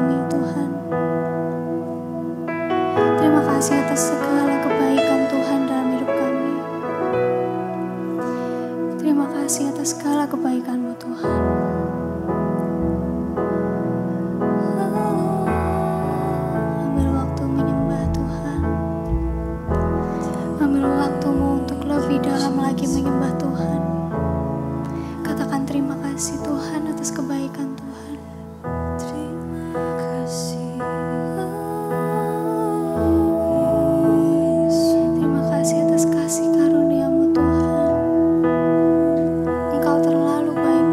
kami Tuhan. Terima kasih atas segala kebaikan Tuhan dalam hidup kami. Terima kasih atas segala kebaikan-Mu Tuhan. Ambil waktu menyembah Tuhan. Ambil waktumu untuk lebih dalam lagi menyembah Tuhan. Katakan terima kasih Tuhan atas kebaikan Tuhan. Terima kasih. Terima kasih atas kasih karunia-Mu Tuhan. Engkau terlalu baik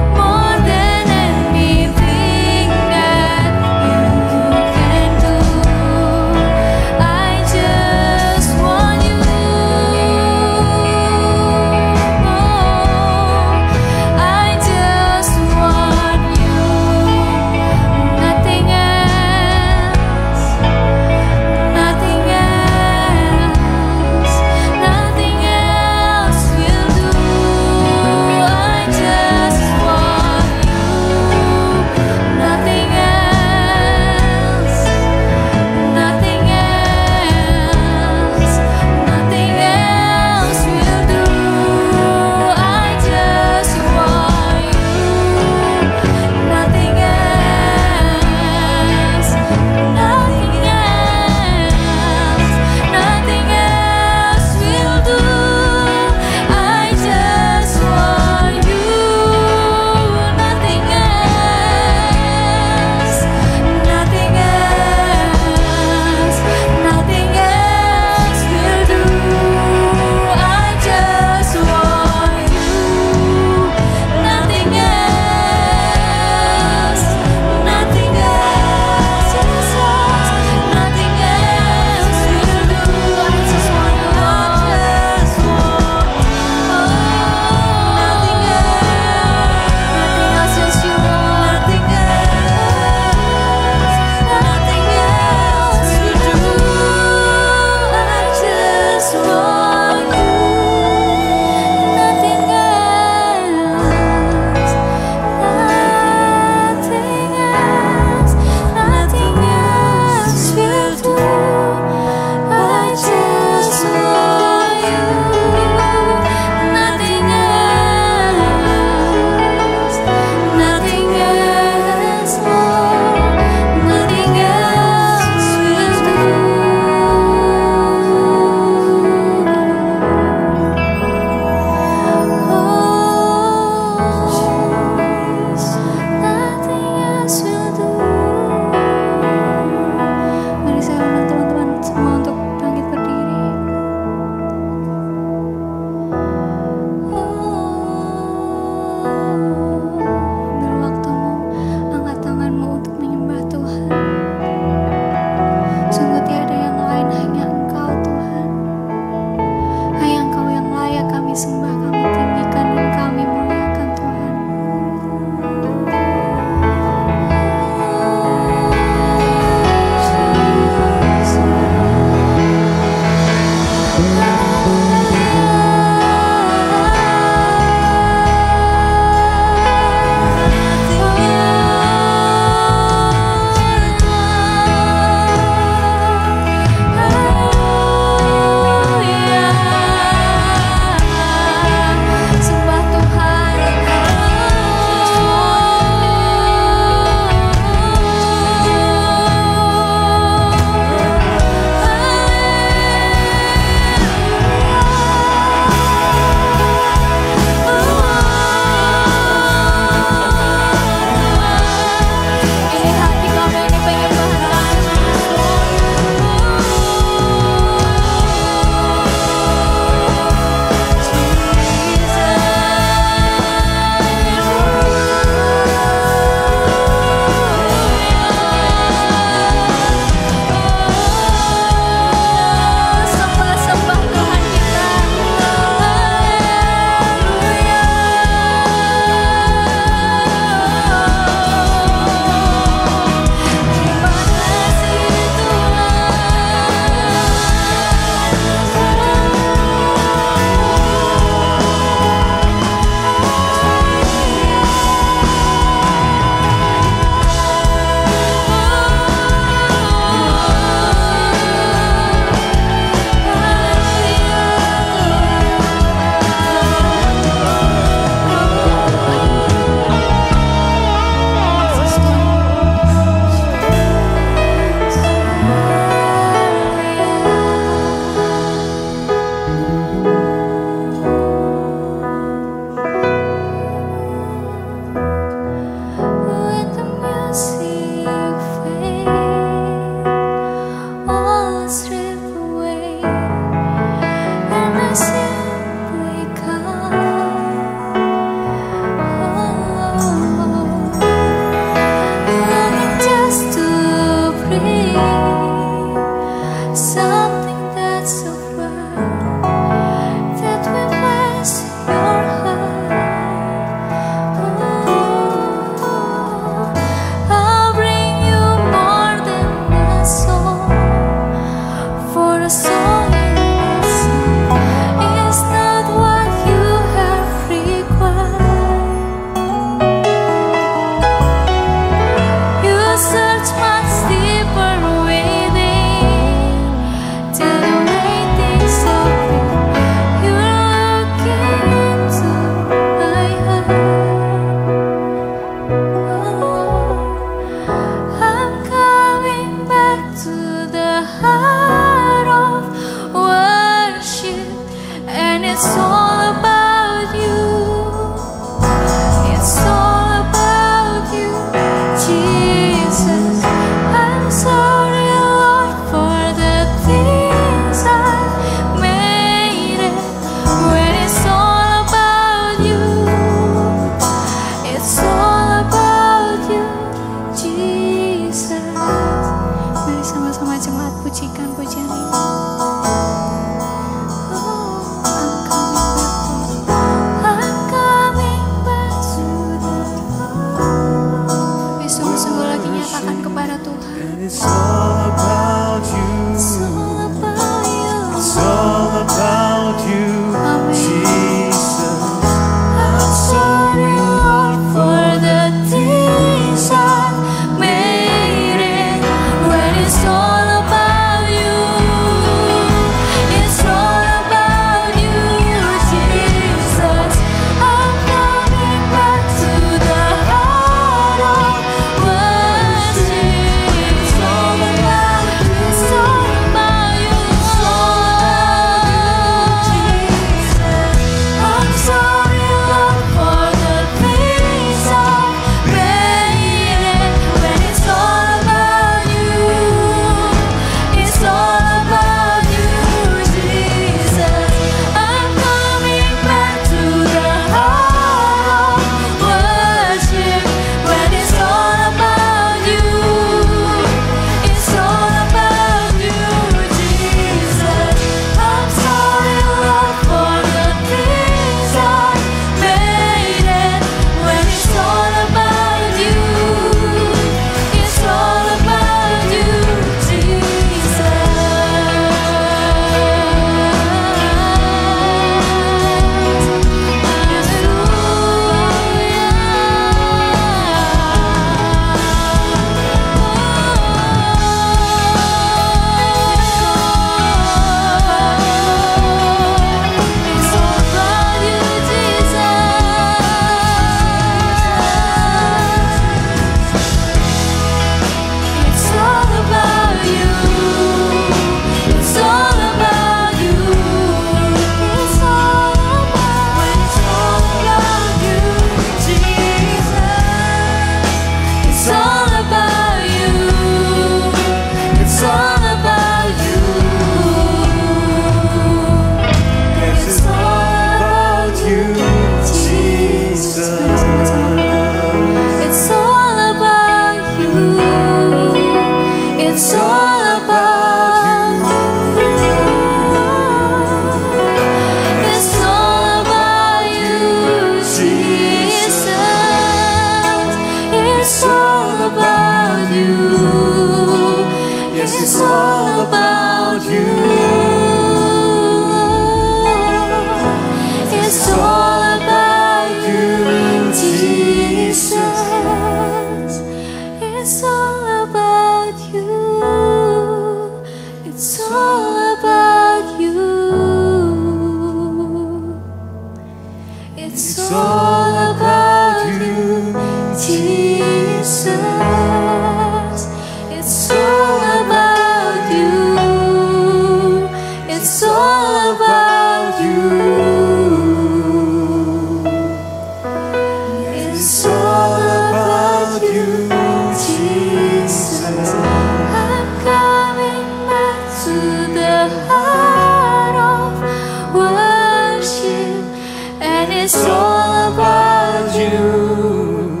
It's all about you.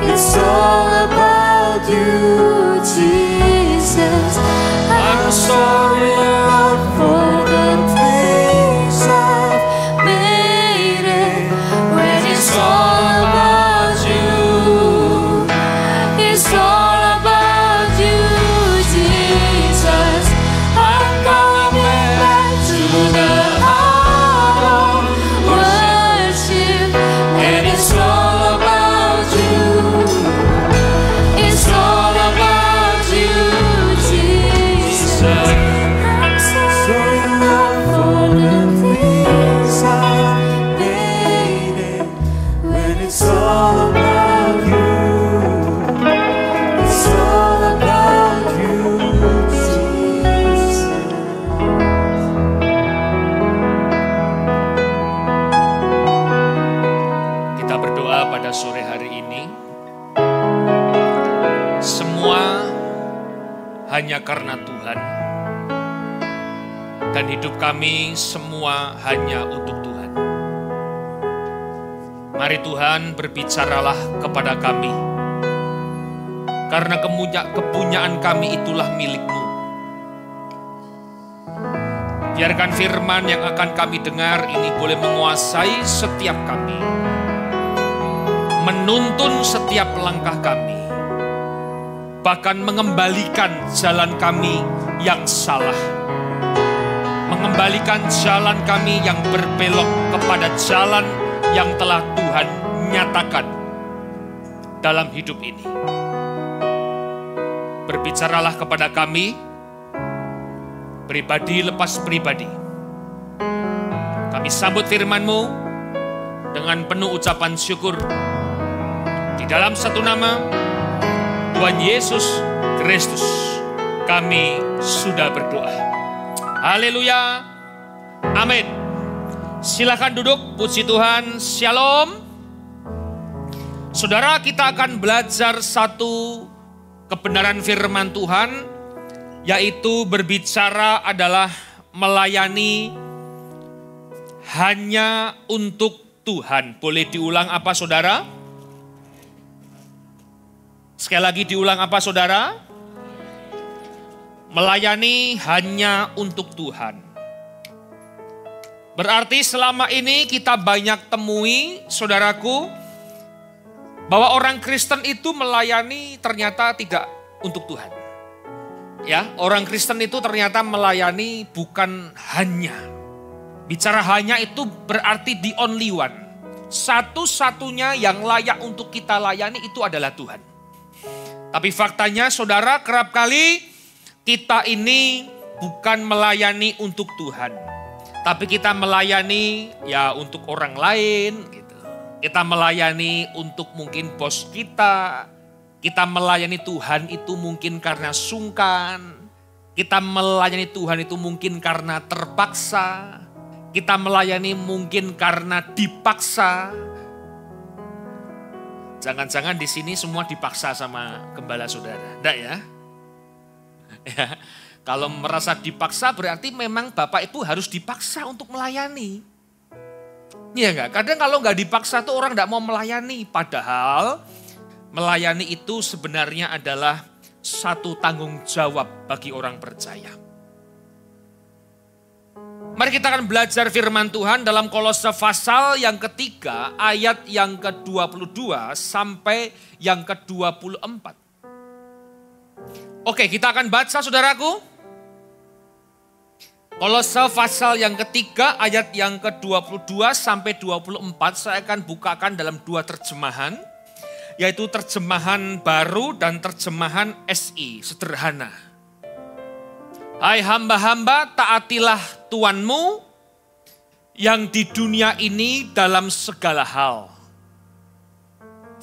It's all about you, Jesus. I'm sorry, Lord, for the things I've made it. When it's all about you, it's all about you, Jesus. I'm coming back to the heart of worship, and it's all about you. It's all about you, Jesus. I'm sorry, Lord, for the things I've made it. When it's all about you, it's all about you, Jesus. Kita berdoa pada sore hari ini. Semua hanya karena Tuhan. Dan hidup kami semua hanya untuk Tuhan. Mari Tuhan, berbicaralah kepada kami. Karena kepunyaan kami itulah milik-Mu. Biarkan firman yang akan kami dengar ini boleh menguasai setiap kami. Menuntun setiap langkah kami. Bahkan mengembalikan jalan kami yang salah. Mengembalikan jalan kami yang berbelok kepada jalan yang telah Tuhan nyatakan dalam hidup ini. Berbicaralah kepada kami, pribadi lepas pribadi. Kami sambut firman-Mu dengan penuh ucapan syukur. Di dalam satu nama, Tuhan Yesus Kristus, kami sudah berdoa. Haleluya. Amin. Silakan duduk, puji Tuhan. Shalom. Saudara, kita akan belajar satu kebenaran firman Tuhan, yaitu berbicara adalah melayani hanya untuk Tuhan. Boleh diulang apa, saudara? Sekali lagi diulang apa, saudara? Melayani hanya untuk Tuhan. Berarti selama ini kita banyak temui, saudaraku, bahwa orang Kristen itu melayani ternyata tidak untuk Tuhan. Ya, orang Kristen itu ternyata melayani bukan hanya. Bicara hanya itu berarti the only one. Satu-satunya yang layak untuk kita layani itu adalah Tuhan. Tapi faktanya, saudara, kerap kali kita ini bukan melayani untuk Tuhan. Tapi kita melayani ya untuk orang lain gitu. Kita melayani untuk mungkin bos kita. Kita melayani Tuhan itu mungkin karena sungkan. Kita melayani Tuhan itu mungkin karena terpaksa. Kita melayani mungkin karena dipaksa. Jangan-jangan di sini semua dipaksa sama gembala saudara. Enggak ya? Ya, kalau merasa dipaksa berarti memang Bapak Ibu harus dipaksa untuk melayani. Iya enggak? Kadang kalau enggak dipaksa tuh orang enggak mau melayani. Padahal melayani itu sebenarnya adalah satu tanggung jawab bagi orang percaya. Mari kita akan belajar firman Tuhan dalam Kolose pasal yang ketiga, ayat yang ke-22 sampai yang ke-24. Oke, kita akan baca, saudaraku. Kolose pasal yang ketiga, ayat yang ke-22 sampai 24, saya akan bukakan dalam dua terjemahan, yaitu terjemahan baru dan terjemahan SI, sederhana. Hai hamba-hamba, taatilah Tuanmu yang di dunia ini dalam segala hal.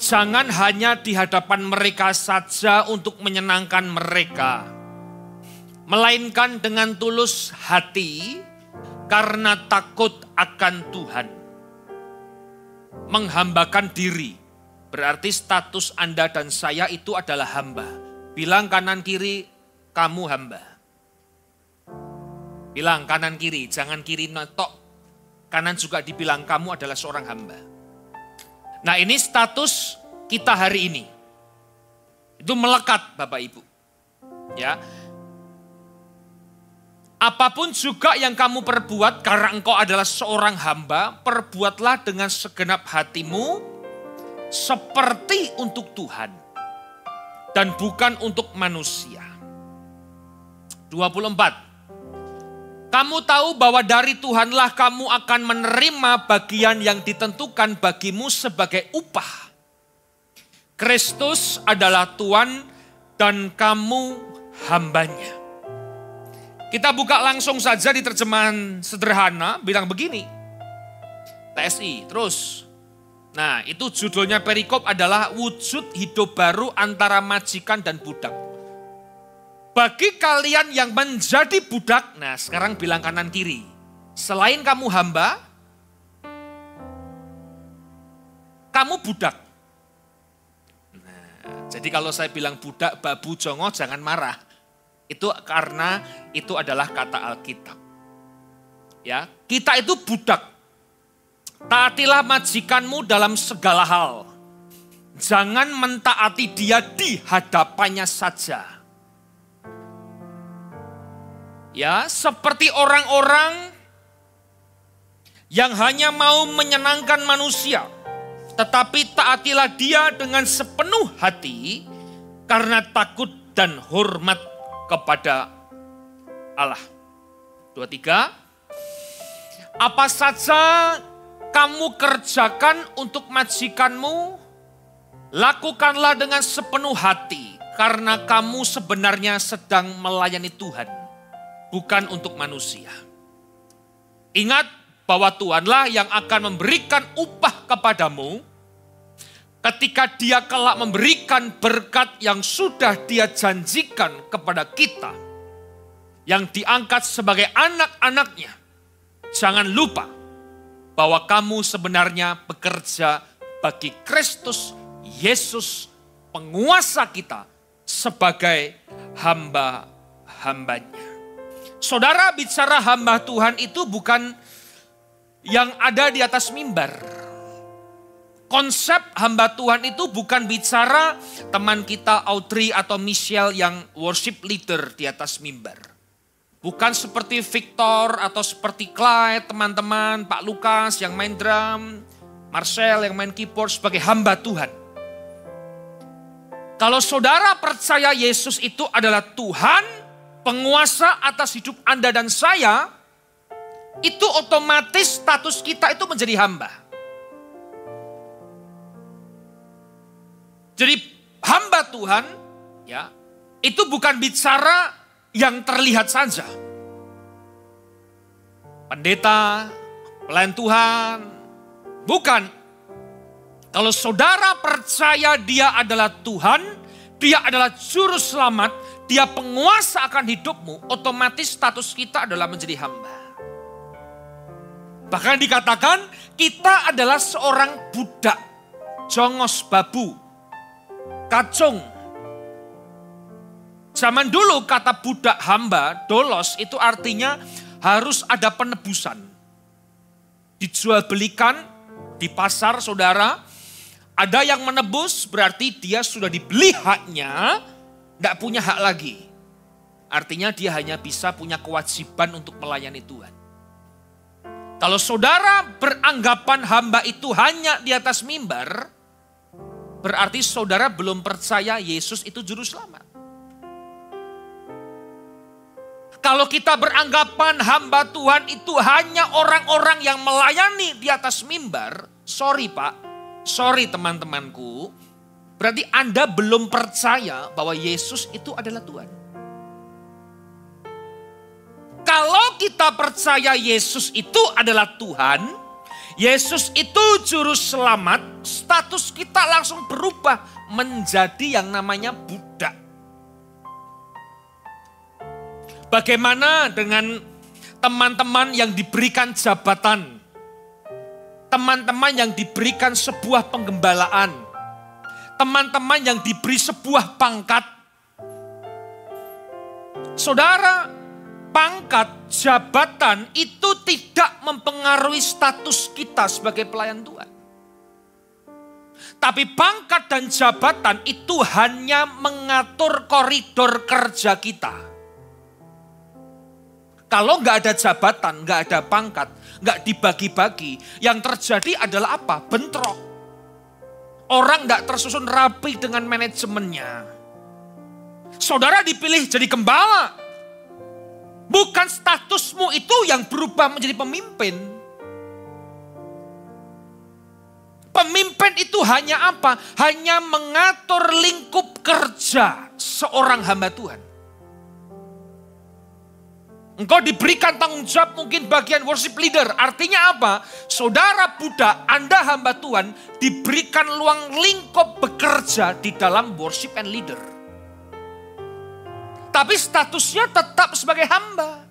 Jangan hanya di hadapan mereka saja untuk menyenangkan mereka, melainkan dengan tulus hati karena takut akan Tuhan. Menghambakan diri, berarti status Anda dan saya itu adalah hamba. Bilang kanan kiri, kamu hamba. Bilang kanan kiri, jangan kiri notok. Kanan juga dibilang kamu adalah seorang hamba. Nah, ini status kita hari ini. Itu melekat Bapak Ibu. Ya. Apapun juga yang kamu perbuat karena engkau adalah seorang hamba, perbuatlah dengan segenap hatimu seperti untuk Tuhan dan bukan untuk manusia. 24. Kamu tahu bahwa dari Tuhanlah kamu akan menerima bagian yang ditentukan bagimu sebagai upah. Kristus adalah Tuhan dan kamu hambanya. Kita buka langsung saja di terjemahan sederhana, bilang begini. TSI, terus. Nah, itu judulnya perikop adalah wujud hidup baru antara majikan dan budak. Bagi kalian yang menjadi budak, nah sekarang bilang kanan kiri. Selain kamu hamba, kamu budak. Nah, jadi kalau saya bilang budak, babu, jongo, jangan marah. Itu karena itu adalah kata Alkitab. Ya, kita itu budak. Taatilah majikanmu dalam segala hal. Jangan mentaati dia di hadapannya saja. Ya, seperti orang-orang yang hanya mau menyenangkan manusia. Tetapi taatilah dia dengan sepenuh hati karena takut dan hormat kepada Allah. 23. Apa saja kamu kerjakan untuk majikanmu, lakukanlah dengan sepenuh hati, karena kamu sebenarnya sedang melayani Tuhan, bukan untuk manusia. Ingat bahwa Tuhanlah yang akan memberikan upah kepadamu, ketika dia kelak memberikan berkat yang sudah dia janjikan kepada kita, yang diangkat sebagai anak-anaknya. Jangan lupa bahwa kamu sebenarnya bekerja bagi Kristus Yesus, penguasa kita, sebagai hamba-hambanya. Saudara, bicara hamba Tuhan itu bukan yang ada di atas mimbar. Konsep hamba Tuhan itu bukan bicara teman kita Audrey atau Michelle yang worship leader di atas mimbar. Bukan seperti Victor atau seperti Clyde, teman-teman, Pak Lukas yang main drum, Marcel yang main keyboard sebagai hamba Tuhan. Kalau saudara percaya Yesus itu adalah Tuhan, penguasa atas hidup Anda dan saya, itu otomatis status kita itu menjadi hamba. Jadi hamba Tuhan ya, itu bukan bicara yang terlihat saja. Pendeta, pelayan Tuhan, bukan. Kalau saudara percaya dia adalah Tuhan, dia adalah juru selamat, dia penguasa akan hidupmu, otomatis status kita adalah menjadi hamba. Bahkan dikatakan kita adalah seorang budak, jongos, babu, kacung. Zaman dulu kata budak hamba, dolos, itu artinya harus ada penebusan. Dijual belikan di pasar saudara, ada yang menebus berarti dia sudah dibeli haknya, tidak punya hak lagi. Artinya dia hanya bisa punya kewajiban untuk melayani Tuhan. Kalau saudara beranggapan hamba itu hanya di atas mimbar, berarti saudara belum percaya Yesus itu juru selamat. Kalau kita beranggapan hamba Tuhan itu hanya orang-orang yang melayani di atas mimbar, sorry Pak, sorry teman-temanku, berarti Anda belum percaya bahwa Yesus itu adalah Tuhan. Kalau kita percaya Yesus itu adalah Tuhan, Yesus itu juru selamat, status kita langsung berubah menjadi yang namanya budak. Bagaimana dengan teman-teman yang diberikan jabatan, teman-teman yang diberikan sebuah penggembalaan, teman-teman yang diberi sebuah pangkat? Saudara, pangkat, jabatan itu tidak mempengaruhi mempengaruhi status kita sebagai pelayan Tuhan. Tapi pangkat dan jabatan itu hanya mengatur koridor kerja kita. Kalau nggak ada jabatan, nggak ada pangkat, nggak dibagi-bagi, yang terjadi adalah apa? Bentrok. Orang nggak tersusun rapi dengan manajemennya. Saudara dipilih jadi gembala. Bukan statusmu itu yang berubah menjadi pemimpin. Pemimpin itu hanya apa? Hanya mengatur lingkup kerja seorang hamba Tuhan. Engkau diberikan tanggung jawab mungkin bagian worship leader. Artinya apa? Saudara budak, Anda hamba Tuhan, diberikan luang lingkup bekerja di dalam worship and leader. Tapi statusnya tetap sebagai hamba.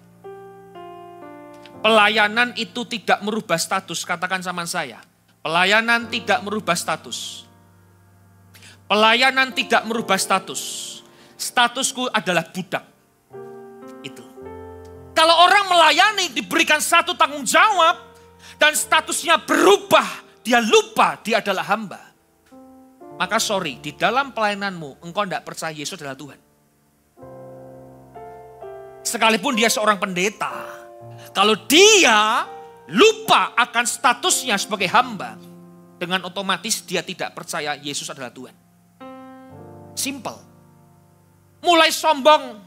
Pelayanan itu tidak merubah status, katakan sama saya. Pelayanan tidak merubah status. Pelayanan tidak merubah status. Statusku adalah budak. Itu. Kalau orang melayani diberikan satu tanggung jawab dan statusnya berubah, dia lupa dia adalah hamba. Maka sorry, di dalam pelayananmu engkau tidak percaya Yesus adalah Tuhan. Sekalipun dia seorang pendeta, kalau dia lupa akan statusnya sebagai hamba, dengan otomatis dia tidak percaya Yesus adalah Tuhan. Simple. Mulai sombong,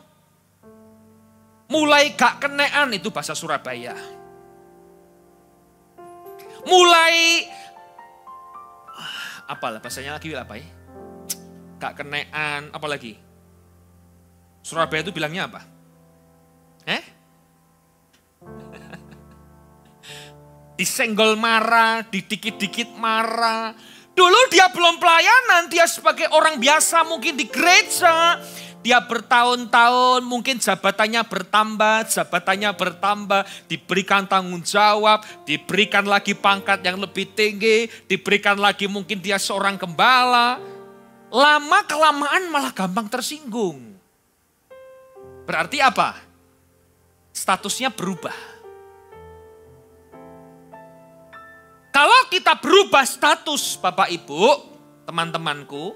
mulai gak kenean, itu bahasa Surabaya. Mulai, apalah bahasanya lagi apa ya? Gak kenean, apalagi? Surabaya itu bilangnya apa? Disenggol marah, didikit-dikit marah. Dulu dia belum pelayanan, dia sebagai orang biasa mungkin di gereja. Dia bertahun-tahun, mungkin jabatannya bertambah, diberikan tanggung jawab, diberikan lagi pangkat yang lebih tinggi, diberikan lagi mungkin dia seorang gembala. Lama-kelamaan malah gampang tersinggung. Berarti apa? Statusnya berubah. Kalau kita berubah status Bapak Ibu, teman-temanku,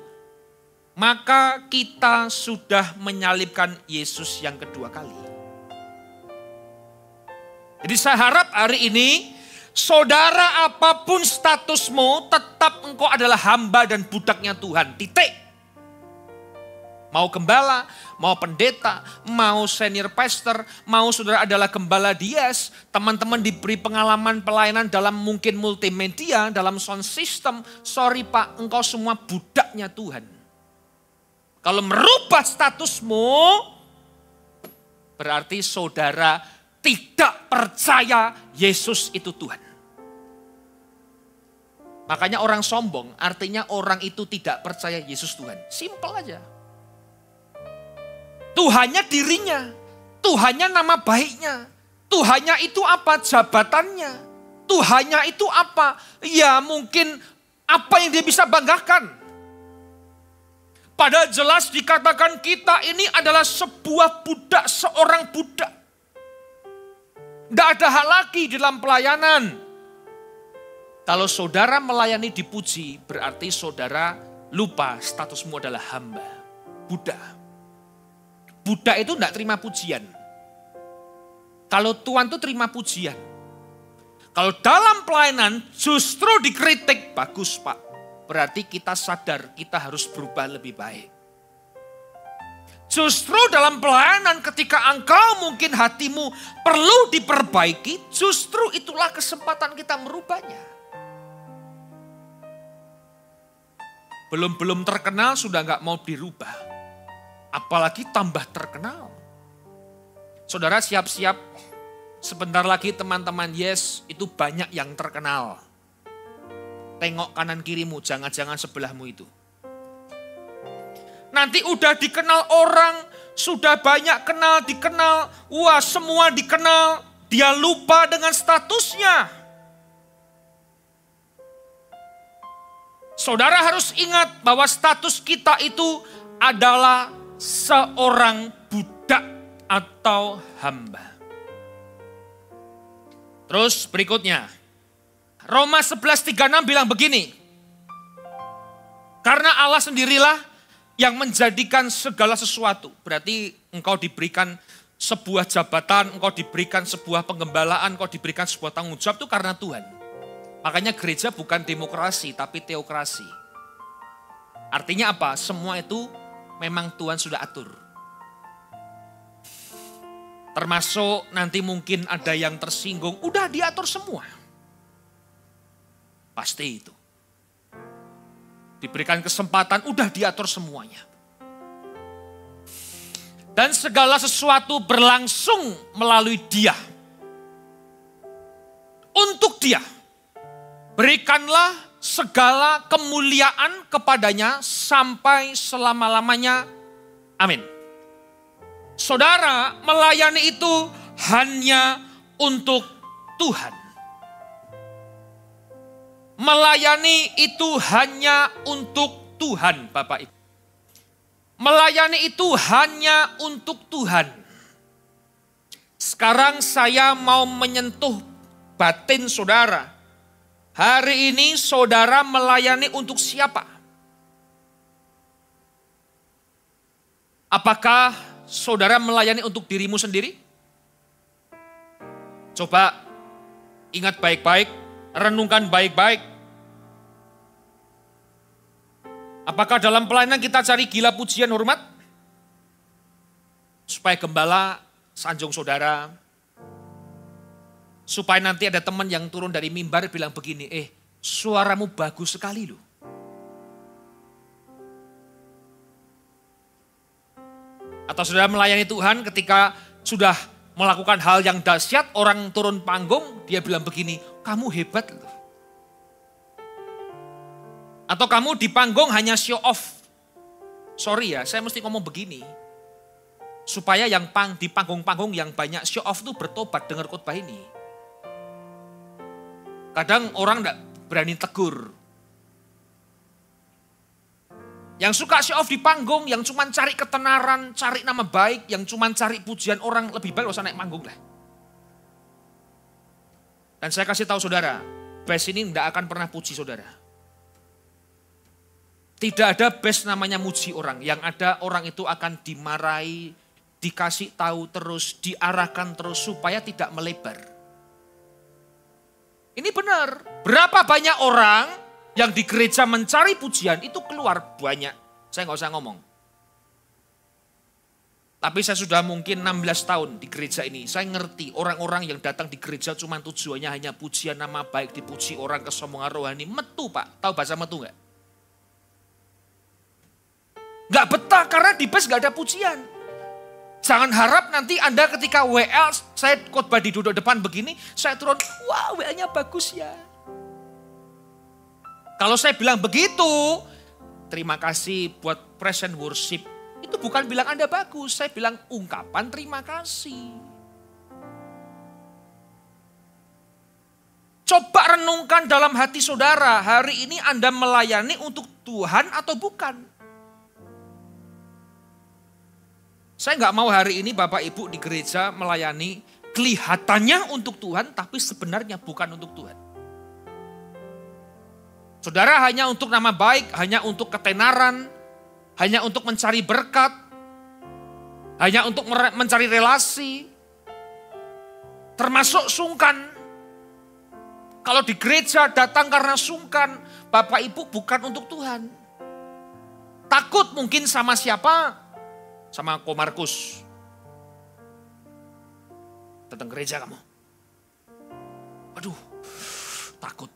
maka kita sudah menyalibkan Yesus yang kedua kali. Jadi saya harap hari ini, saudara apapun statusmu, tetap engkau adalah hamba dan budaknya Tuhan. Titik. Mau gembala, mau pendeta, mau senior pastor, mau saudara adalah gembala dias, teman-teman diberi pengalaman pelayanan dalam mungkin multimedia, dalam sound system. Sorry Pak, engkau semua budaknya Tuhan. Kalau merubah statusmu, berarti saudara tidak percaya Yesus itu Tuhan. Makanya orang sombong, artinya orang itu tidak percaya Yesus Tuhan. Simple aja. Tuhannya dirinya, Tuhannya nama baiknya, Tuhannya itu apa? Jabatannya, Tuhannya itu apa? Ya mungkin apa yang dia bisa banggakan. Padahal jelas dikatakan kita ini adalah sebuah budak, seorang budak. Tidak ada hal lagi di dalam pelayanan. Kalau saudara melayani dipuji, berarti saudara lupa statusmu adalah hamba, budak. Budak itu tidak terima pujian. Kalau Tuhan itu terima pujian. Kalau dalam pelayanan justru dikritik, bagus Pak. Berarti kita sadar kita harus berubah lebih baik. Justru dalam pelayanan ketika engkau mungkin hatimu perlu diperbaiki, justru itulah kesempatan kita merubahnya. Belum terkenal sudah nggak mau dirubah. Apalagi tambah terkenal. Saudara siap-siap, sebentar lagi teman-teman Yes itu banyak yang terkenal. Tengok kanan kirimu, jangan-jangan sebelahmu itu. Nanti udah dikenal orang, sudah banyak dikenal. Wah semua dikenal, dia lupa dengan statusnya. Saudara harus ingat bahwa status kita itu adalah seorang budak atau hamba. Terus berikutnya, Roma 11:36 bilang begini, karena Allah sendirilah yang menjadikan segala sesuatu. Berarti engkau diberikan sebuah jabatan, engkau diberikan sebuah penggembalaan, engkau diberikan sebuah tanggung jawab itu karena Tuhan. Makanya gereja bukan demokrasi tapi teokrasi. Artinya apa? Semua itu memang Tuhan sudah atur. Termasuk nanti mungkin ada yang tersinggung, udah diatur semua. Pasti itu. Diberikan kesempatan, udah diatur semuanya. Dan segala sesuatu berlangsung melalui Dia. Untuk Dia. Berikanlah segala kemuliaan kepadanya sampai selama-lamanya. Amin. Saudara, melayani itu hanya untuk Tuhan. Melayani itu hanya untuk Tuhan, Bapak Ibu. Melayani itu hanya untuk Tuhan. Sekarang saya mau menyentuh batin saudara. Hari ini saudara melayani untuk siapa? Apakah saudara melayani untuk dirimu sendiri? Coba ingat baik-baik, renungkan baik-baik. Apakah dalam pelayanan kita cari gila pujian hormat? Supaya gembala sanjung saudara. Supaya nanti ada teman yang turun dari mimbar bilang begini, suaramu bagus sekali loh. Atau saudara melayani Tuhan ketika sudah melakukan hal yang dahsyat, orang turun panggung, dia bilang begini, kamu hebat loh. Atau kamu di panggung hanya show off. Sorry ya, saya mesti ngomong begini. Supaya yang di panggung-panggung yang banyak show off itu bertobat dengar khotbah ini. Kadang orang enggak berani tegur. Yang suka show off di panggung, yang cuma cari ketenaran, cari nama baik, yang cuma cari pujian orang, lebih baik usah naik panggung lah. Dan saya kasih tahu saudara, best ini tidak akan pernah puji saudara. Tidak ada best namanya muji orang, yang ada orang itu akan dimarahi, dikasih tahu terus, diarahkan terus supaya tidak melebar. Ini benar, berapa banyak orang yang di gereja mencari pujian itu keluar banyak. Saya nggak usah ngomong. Tapi saya sudah mungkin 16 tahun di gereja ini. Saya ngerti orang-orang yang datang di gereja cuma tujuannya hanya pujian nama baik, dipuji orang, kesombongan rohani. Metu Pak, tahu bahasa metu nggak? Nggak betah karena di base nggak ada pujian. Jangan harap nanti Anda ketika WL, saya khotbah di duduk depan begini, saya turun, wah WL-nya bagus ya. Kalau saya bilang begitu, terima kasih buat praise and worship. Itu bukan bilang Anda bagus, saya bilang ungkapan terima kasih. Coba renungkan dalam hati saudara, hari ini Anda melayani untuk Tuhan atau bukan? Saya nggak mau hari ini Bapak Ibu di gereja melayani kelihatannya untuk Tuhan, tapi sebenarnya bukan untuk Tuhan. Saudara hanya untuk nama baik, hanya untuk ketenaran, hanya untuk mencari berkat, hanya untuk mencari relasi, termasuk sungkan. Kalau di gereja datang karena sungkan, Bapak Ibu bukan untuk Tuhan. Takut mungkin sama siapa? Sama Ko Markus. Datang gereja kamu. Aduh, takut.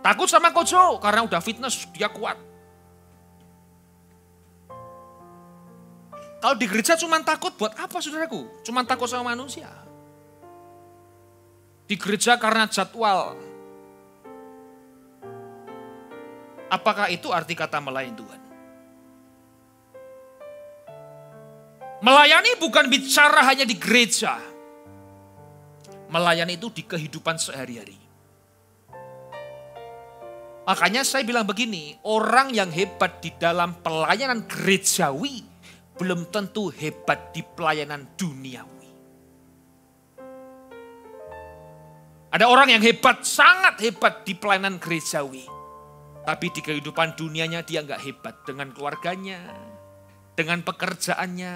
Takut sama Kojo karena udah fitness, dia kuat. Kalau di gereja cuma takut buat apa saudaraku? Cuma takut sama manusia. Di gereja karena jadwal. Apakah itu arti kata melayani Tuhan? Melayani bukan bicara hanya di gereja. Melayani itu di kehidupan sehari-hari. Makanya saya bilang begini, orang yang hebat di dalam pelayanan gerejawi belum tentu hebat di pelayanan duniawi. Ada orang yang hebat, sangat hebat di pelayanan gerejawi. Tapi di kehidupan dunianya dia nggak hebat dengan keluarganya, dengan pekerjaannya.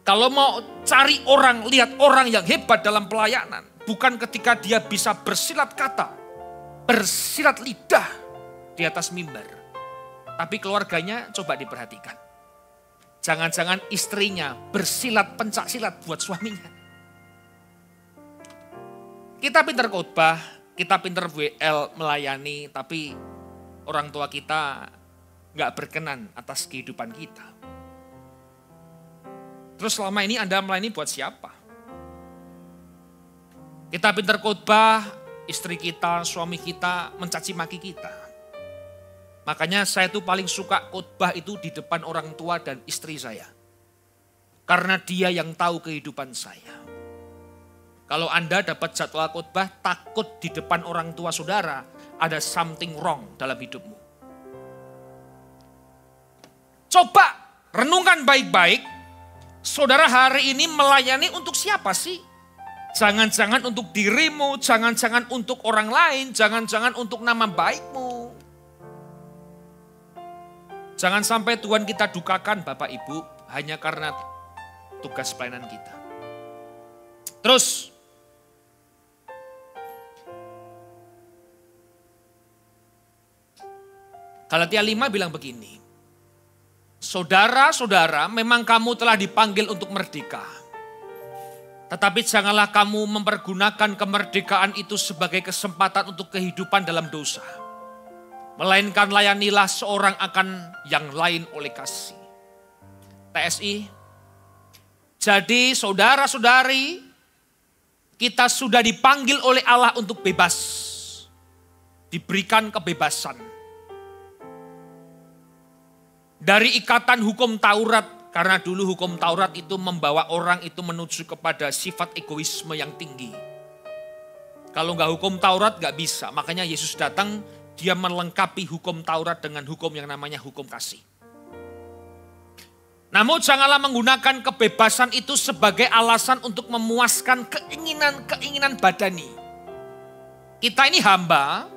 Kalau mau cari orang, lihat orang yang hebat dalam pelayanan. Bukan ketika dia bisa bersilat kata, bersilat lidah di atas mimbar. Tapi keluarganya coba diperhatikan. Jangan-jangan istrinya bersilat pencak silat buat suaminya. Kita pintar khotbah, kita pintar WL melayani, tapi orang tua kita nggak berkenan atas kehidupan kita. Terus selama ini Anda melayani buat siapa? Kita pintar khotbah, istri kita, suami kita mencaci maki kita. Makanya saya tuh paling suka khotbah itu di depan orang tua dan istri saya. Karena dia yang tahu kehidupan saya. Kalau Anda dapat jadwal khotbah, takut di depan orang tua saudara ada something wrong dalam hidupmu. Coba renungkan baik-baik, saudara hari ini melayani untuk siapa sih? Jangan-jangan untuk dirimu, jangan-jangan untuk orang lain, jangan-jangan untuk nama baikmu. Jangan sampai Tuhan kita dukakan Bapak Ibu hanya karena tugas pelayanan kita. Terus, Galatia 5 bilang begini, saudara-saudara memang kamu telah dipanggil untuk merdeka. Tetapi janganlah kamu mempergunakan kemerdekaan itu sebagai kesempatan untuk kehidupan dalam dosa. Melainkan layanilah seorang akan yang lain oleh kasih. TSI, jadi saudara-saudari, kita sudah dipanggil oleh Allah untuk bebas. Diberikan kebebasan. Dari ikatan hukum Taurat, karena dulu hukum Taurat itu membawa orang itu menuju kepada sifat egoisme yang tinggi. Kalau nggak hukum Taurat nggak bisa, makanya Yesus datang, dia melengkapi hukum Taurat dengan hukum yang namanya hukum kasih. Namun janganlah menggunakan kebebasan itu sebagai alasan untuk memuaskan keinginan-keinginan badani. Kita ini hamba,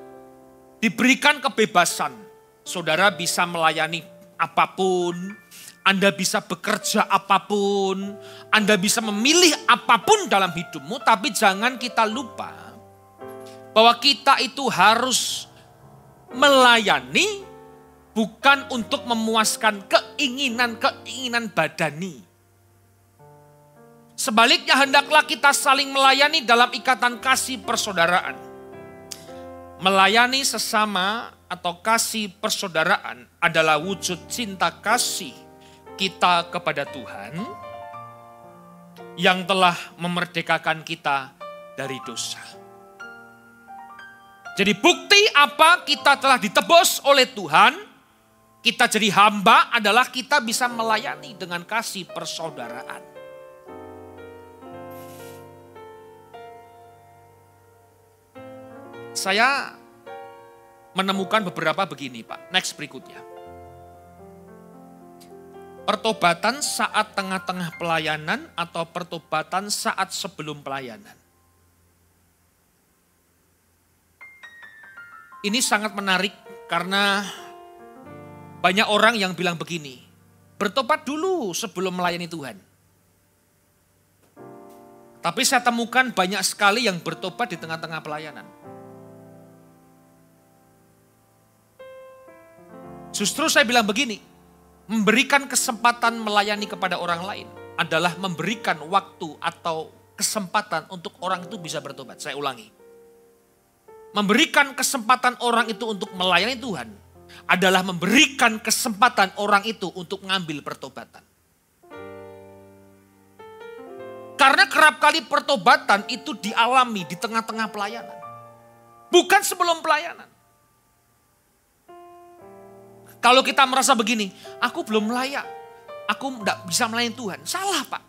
diberikan kebebasan. Saudara bisa melayani apapun, Anda bisa bekerja apapun, Anda bisa memilih apapun dalam hidupmu, tapi jangan kita lupa bahwa kita itu harus melayani bukan untuk memuaskan keinginan-keinginan badani. Sebaliknya hendaklah kita saling melayani dalam ikatan kasih persaudaraan. Melayani sesama atau kasih persaudaraan adalah wujud cinta kasih kita kepada Tuhan yang telah memerdekakan kita dari dosa. Jadi bukti apa kita telah ditebus oleh Tuhan, kita jadi hamba adalah kita bisa melayani dengan kasih persaudaraan. Saya menemukan beberapa begini Pak. Next berikutnya. Pertobatan saat tengah-tengah pelayanan atau pertobatan saat sebelum pelayanan. Ini sangat menarik karena banyak orang yang bilang begini, bertobat dulu sebelum melayani Tuhan. Tapi saya temukan banyak sekali yang bertobat di tengah-tengah pelayanan. Justru saya bilang begini, memberikan kesempatan melayani kepada orang lain adalah memberikan waktu atau kesempatan untuk orang itu bisa bertobat. Saya ulangi. Memberikan kesempatan orang itu untuk melayani Tuhan adalah memberikan kesempatan orang itu untuk mengambil pertobatan. Karena kerap kali pertobatan itu dialami di tengah-tengah pelayanan. Bukan sebelum pelayanan. Kalau kita merasa begini, aku belum layak, aku tidak bisa melayani Tuhan. Salah Pak.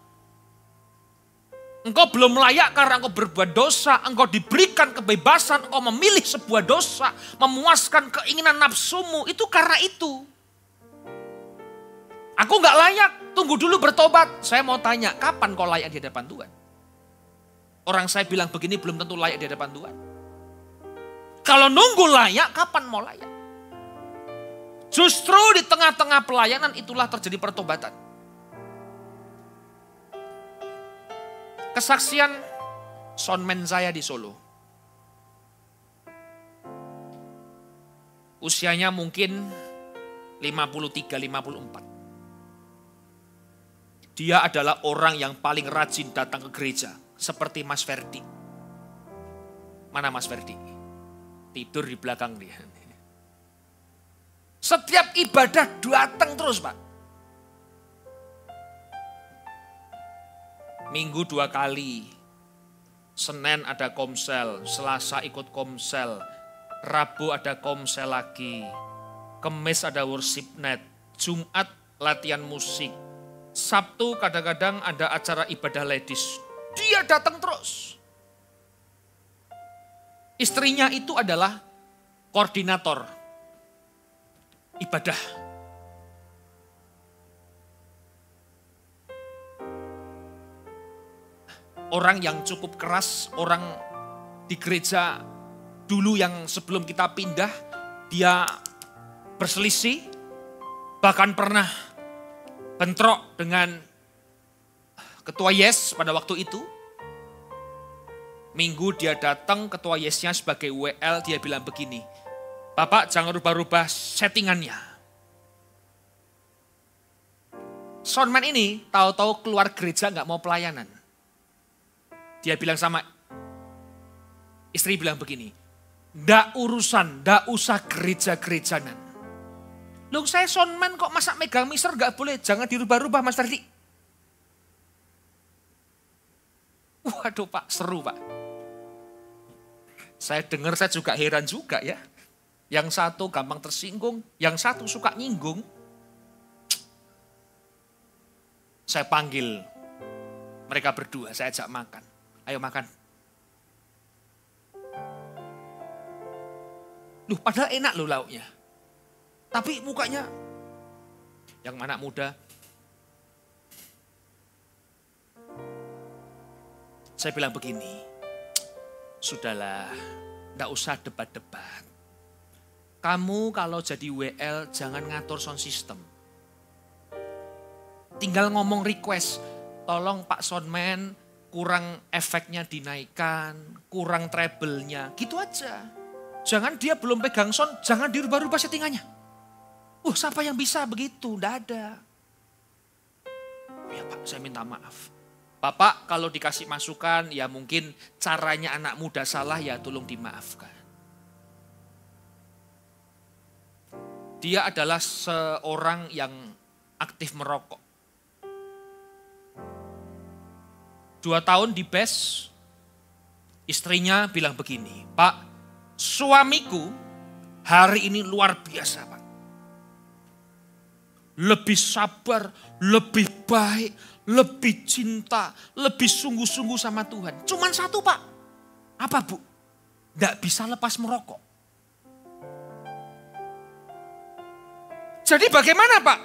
Engkau belum layak karena engkau berbuat dosa, engkau diberikan kebebasan, engkau memilih sebuah dosa, memuaskan keinginan nafsumu, itu karena itu. Aku gak layak, tunggu dulu bertobat. Saya mau tanya, kapan kau layak di hadapan Tuhan? Orang saya bilang begini belum tentu layak di hadapan Tuhan. Kalau nunggu layak, kapan mau layak? Justru di tengah-tengah pelayanan itulah terjadi pertobatan. Kesaksian soundman saya di Solo. Usianya mungkin 53-54. Dia adalah orang yang paling rajin datang ke gereja. Seperti Mas Ferdi. Mana Mas Ferdi? Tidur di belakang dia. Setiap ibadah datang terus, Pak. Minggu 2 kali. Senin ada komsel, Selasa ikut komsel, Rabu ada komsel lagi, Kemis ada worship night, Jumat latihan musik, Sabtu kadang-kadang ada acara ibadah ladies. Dia datang terus. Istrinya itu adalah koordinator ibadah. Orang yang cukup keras, orang di gereja dulu yang sebelum kita pindah, dia berselisih, bahkan pernah bentrok dengan Ketua Yes pada waktu itu. Minggu dia datang, Ketua Yesnya sebagai WL, dia bilang begini, Bapak jangan rubah-rubah settingannya. Soundman ini tahu-tahu keluar gereja gak mau pelayanan. Dia bilang sama istri, bilang begini, ndak urusan, ndak usah gereja-gerejanan. Loh saya soundman kok masa megang miser gak boleh, jangan dirubah-rubah Mas Ferdi. Waduh Pak, seru Pak. Saya dengar saya juga heran juga ya. Yang satu gampang tersinggung, yang satu suka nyinggung. Saya panggil mereka berdua, saya ajak makan. Ayo makan. Loh padahal enak loh lauknya. Tapi mukanya, yang anak muda, saya bilang begini, sudahlah, nggak usah debat-debat. Kamu kalau jadi WL jangan ngatur sound system. Tinggal ngomong request, tolong Pak Soundman kurang efeknya dinaikkan, kurang treble-nya, gitu aja. Jangan dia belum pegang sound, jangan dirubah-rubah settingannya. Siapa yang bisa begitu? Nggak ada. Ya Pak, saya minta maaf. Bapak kalau dikasih masukan ya mungkin caranya anak muda salah ya tolong dimaafkan. Dia adalah seorang yang aktif merokok. 2 tahun di BES, istrinya bilang begini, Pak, suamiku hari ini luar biasa Pak. Lebih sabar, lebih baik, lebih cinta, lebih sungguh-sungguh sama Tuhan. Cuman satu Pak. Apa Bu? Nggak bisa lepas merokok. Jadi bagaimana Pak?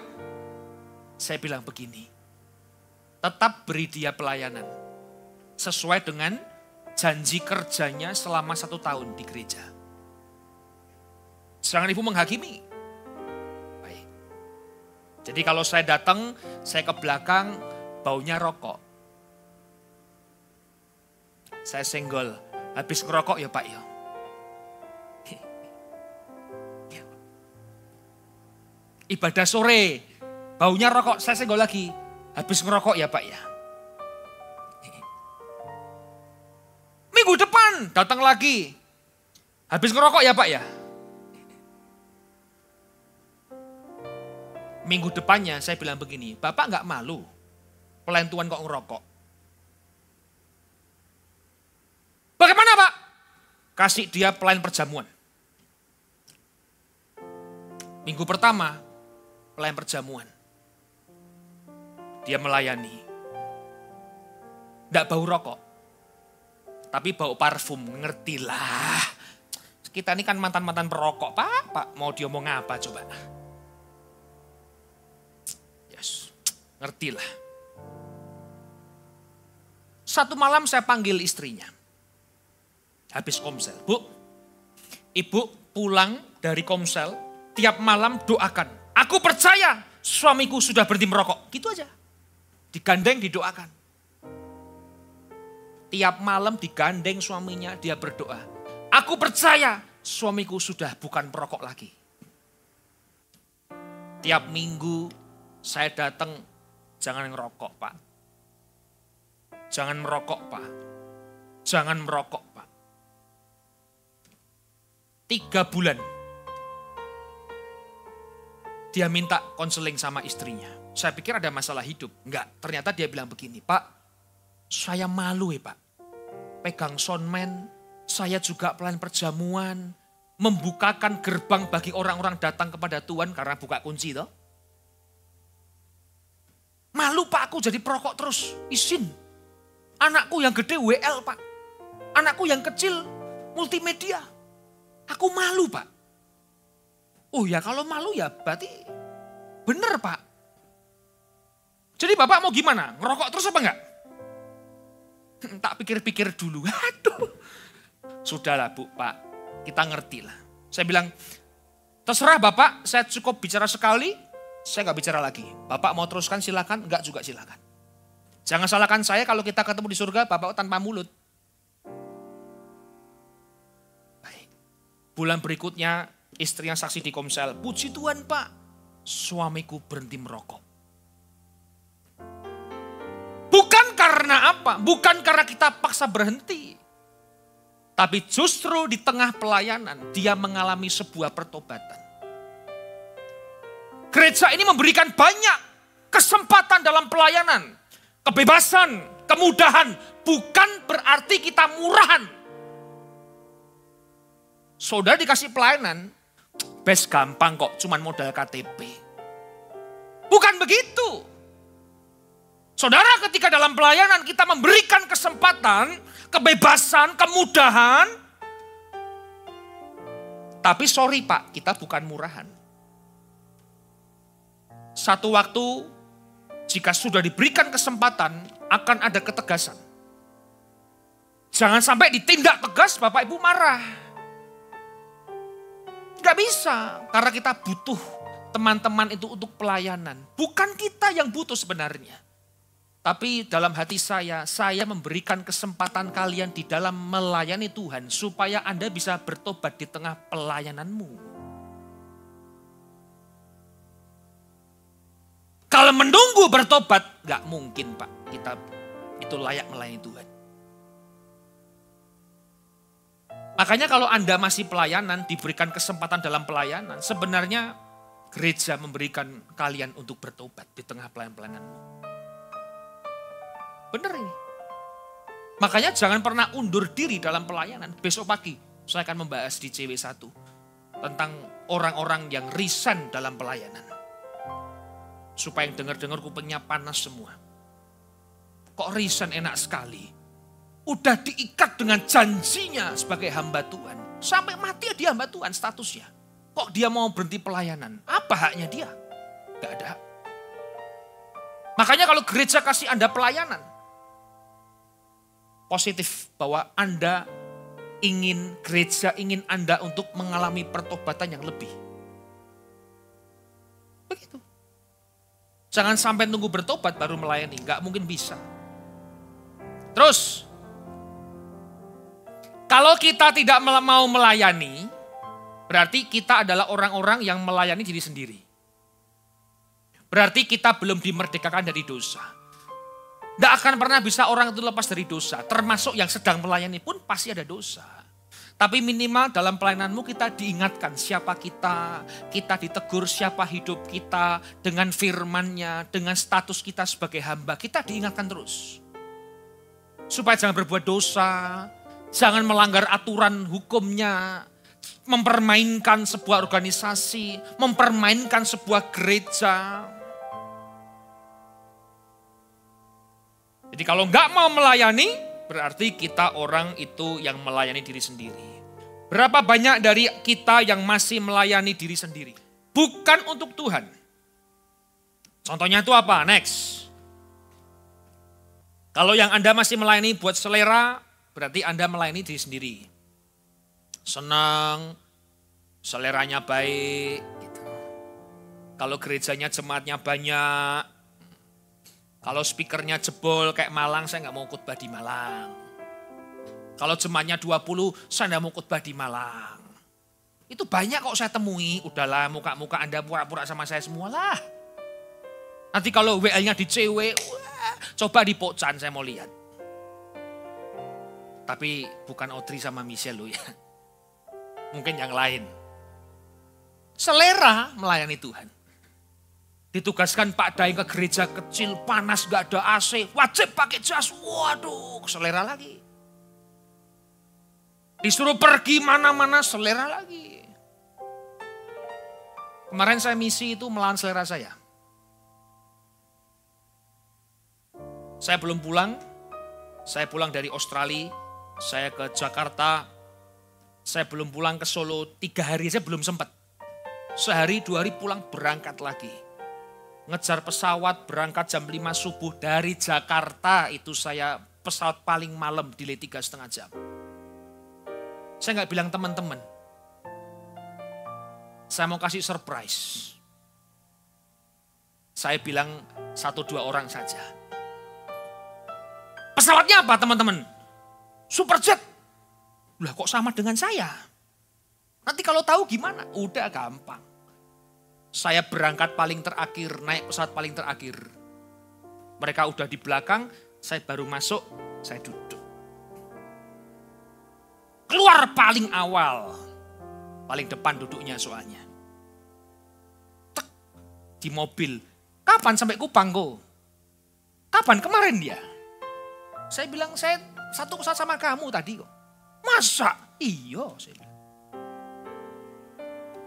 Saya bilang begini. Tetap beri dia pelayanan. Sesuai dengan janji kerjanya selama 1 tahun di gereja. Jangan Ibu menghakimi. Jadi kalau saya datang, saya ke belakang, baunya rokok. Saya senggol, habis ngerokok ya Pak ya. Ibadah sore, baunya rokok, saya senggol lagi. Habis ngerokok ya Pak ya. Minggu depan datang lagi. Habis ngerokok ya Pak ya. Minggu depannya saya bilang begini, Bapak nggak malu pelayan Tuhan kok ngerokok? Bagaimana Pak? Kasih dia pelayan perjamuan. Minggu pertama, pelayan perjamuan. Dia melayani. Nggak bau rokok, tapi bau parfum, ngertilah. Kita ini kan mantan-mantan perokok, Pak mau diomong apa coba? Ngertilah. Satu malam saya panggil istrinya. Habis komsel. Bu, ibu pulang dari komsel, tiap malam doakan. Aku percaya suamiku sudah berhenti merokok. Gitu aja. Digandeng, didoakan. Tiap malam digandeng suaminya, dia berdoa. Aku percaya suamiku sudah bukan perokok lagi. Tiap minggu saya datang, jangan ngerokok Pak. Jangan merokok Pak. Jangan merokok Pak. 3 bulan. Dia minta konseling sama istrinya. Saya pikir ada masalah hidup. Enggak, ternyata dia bilang begini, Pak, saya malu ya Pak. Pegang soundman, saya juga pelayan perjamuan, membukakan gerbang bagi orang-orang datang kepada Tuhan karena buka kunci toh. Malu Pak, aku jadi perokok terus, izin. Anakku yang gede WL Pak. Anakku yang kecil multimedia. Aku malu Pak. Oh ya kalau malu ya berarti bener Pak. Jadi Bapak mau gimana? Ngerokok terus apa enggak? Tak pikir-pikir dulu. Aduh. Sudahlah Bu, Pak. Kita ngerti lah. Saya bilang, terserah Bapak, saya cukup bicara sekali, saya enggak bicara lagi. Bapak mau teruskan silakan, enggak juga silakan. Jangan salahkan saya kalau kita ketemu di surga, Bapak tanpa mulut. Baik. Bulan berikutnya, istri yang saksi di komsel. Puji Tuhan Pak, suamiku berhenti merokok. Bukan karena apa? Bukan karena kita paksa berhenti. Tapi justru di tengah pelayanan, dia mengalami sebuah pertobatan. Gereja ini memberikan banyak kesempatan dalam pelayanan. Kebebasan, kemudahan, bukan berarti kita murahan. Saudara dikasih pelayanan, bes gampang kok, cuman modal KTP. Bukan begitu. Saudara ketika dalam pelayanan kita memberikan kesempatan, kebebasan, kemudahan. Tapi sorry Pak, kita bukan murahan. Satu waktu, jika sudah diberikan kesempatan, akan ada ketegasan. Jangan sampai ditindak tegas, Bapak Ibu marah. Gak bisa, karena kita butuh teman-teman itu untuk pelayanan. Bukan kita yang butuh sebenarnya. Tapi dalam hati saya memberikan kesempatan kalian di dalam melayani Tuhan, supaya Anda bisa bertobat di tengah pelayananmu. Kalau menunggu bertobat, gak mungkin Pak, kita itu layak melayani Tuhan. Makanya kalau Anda masih pelayanan, diberikan kesempatan dalam pelayanan, sebenarnya gereja memberikan kalian untuk bertobat di tengah pelayanan-pelayananmu. Benar ini. Makanya jangan pernah undur diri dalam pelayanan. Besok pagi saya akan membahas di CW1 tentang orang-orang yang resign dalam pelayanan. Supaya yang dengar-dengar kupingnya panas semua. Kok resign enak sekali. Udah diikat dengan janjinya sebagai hamba Tuhan. Sampai mati dia hamba Tuhan statusnya. Kok dia mau berhenti pelayanan? Apa haknya dia? Gak ada hak. Makanya kalau gereja kasih Anda pelayanan, positif bahwa Anda gereja ingin Anda untuk mengalami pertobatan yang lebih. Begitu. Jangan sampai tunggu bertobat baru melayani, nggak mungkin bisa. Terus, kalau kita tidak mau melayani, berarti kita adalah orang-orang yang melayani diri sendiri. Berarti kita belum dimerdekakan dari dosa. Tidak akan pernah bisa orang itu lepas dari dosa. Termasuk yang sedang melayani pun pasti ada dosa. Tapi minimal dalam pelayananmu kita diingatkan siapa kita. Kita ditegur siapa hidup kita. Dengan firman-Nya, dengan status kita sebagai hamba. Kita diingatkan terus. Supaya jangan berbuat dosa. Jangan melanggar aturan hukumnya. Mempermainkan sebuah organisasi. Mempermainkan sebuah gereja. Jadi kalau nggak mau melayani, berarti kita orang itu yang melayani diri sendiri. Berapa banyak dari kita yang masih melayani diri sendiri? Bukan untuk Tuhan. Contohnya itu apa? Next. Kalau yang Anda masih melayani buat selera, berarti Anda melayani diri sendiri. Senang, seleranya baik. Gitu. Kalau gerejanya jemaatnya banyak, kalau speakernya jebol kayak Malang, saya nggak mau khotbah di Malang. Kalau jemaatnya 20, saya nggak mau khotbah di Malang. Itu banyak kok saya temui, udahlah muka-muka Anda pura-pura sama saya semualah. Nanti kalau WL-nya di cewek, coba di Pocan saya mau lihat. Tapi bukan Audrey sama Michelle loh ya. Mungkin yang lain. Selera melayani Tuhan. Ditugaskan Pak Daeng ke gereja kecil, panas gak ada AC, wajib pakai jas. Waduh, selera lagi. Disuruh pergi mana-mana, selera lagi. Kemarin saya misi itu melawan selera saya. Saya belum pulang, saya pulang dari Australia, saya ke Jakarta, saya belum pulang ke Solo, 3 hari saya belum sempat. Sehari 2 hari pulang berangkat lagi. Ngejar pesawat berangkat jam 5 subuh dari Jakarta, itu saya pesawat paling malam delay 3,5 jam. Saya nggak bilang teman-teman, saya mau kasih surprise. Saya bilang 1-2 orang saja. Pesawatnya apa teman-teman? Superjet. Lah kok sama dengan saya? Nanti kalau tahu gimana? Udah gampang. Saya berangkat paling terakhir, naik pesawat paling terakhir. Mereka udah di belakang, saya baru masuk, saya duduk. Keluar paling awal. Paling depan duduknya soalnya. Tek, di mobil. Kapan sampai Kupang kok? Kapan kemarin dia? Saya bilang saya satu pesawat sama kamu tadi kok. Masa? Iya saya bilang.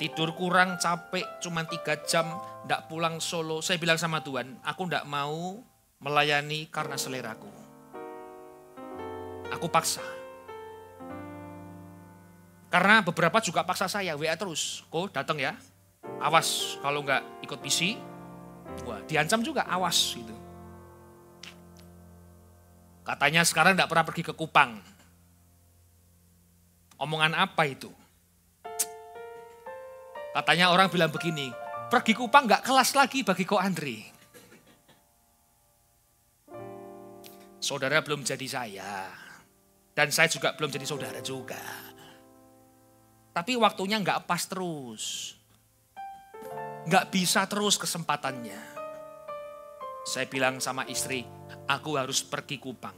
Tidur kurang, capek, cuma 3 jam, nggak pulang Solo. Saya bilang sama Tuhan, aku nggak mau melayani karena seleraku. Aku paksa. Karena beberapa juga paksa saya, WA terus. Kok datang ya, awas kalau nggak ikut misi, wah diancam juga, awas gitu. Katanya sekarang nggak pernah pergi ke Kupang. Omongan apa itu? Katanya orang bilang begini, pergi Kupang nggak kelas lagi bagi Ko Andre. Saudara belum jadi saya. Dan saya juga belum jadi saudara juga. Tapi waktunya nggak pas terus. Nggak bisa terus kesempatannya. Saya bilang sama istri, aku harus pergi Kupang.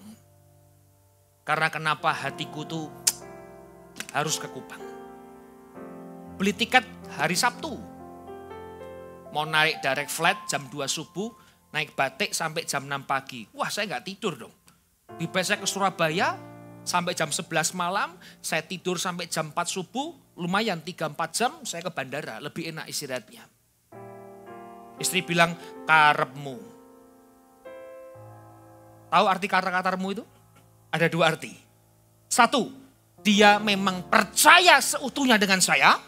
Karena kenapa hatiku tuh harus ke Kupang. Beli tiket hari Sabtu. Mau naik direct flight jam 2 subuh, naik batik sampai jam 6 pagi. Wah saya nggak tidur dong. Tiba saya ke Surabaya sampai jam 11 malam, saya tidur sampai jam 4 subuh, lumayan 3-4 jam saya ke bandara, lebih enak istirahatnya. Istri bilang, karepmu. Tahu arti kata-katamu itu? Ada 2 arti. 1, dia memang percaya seutuhnya dengan saya.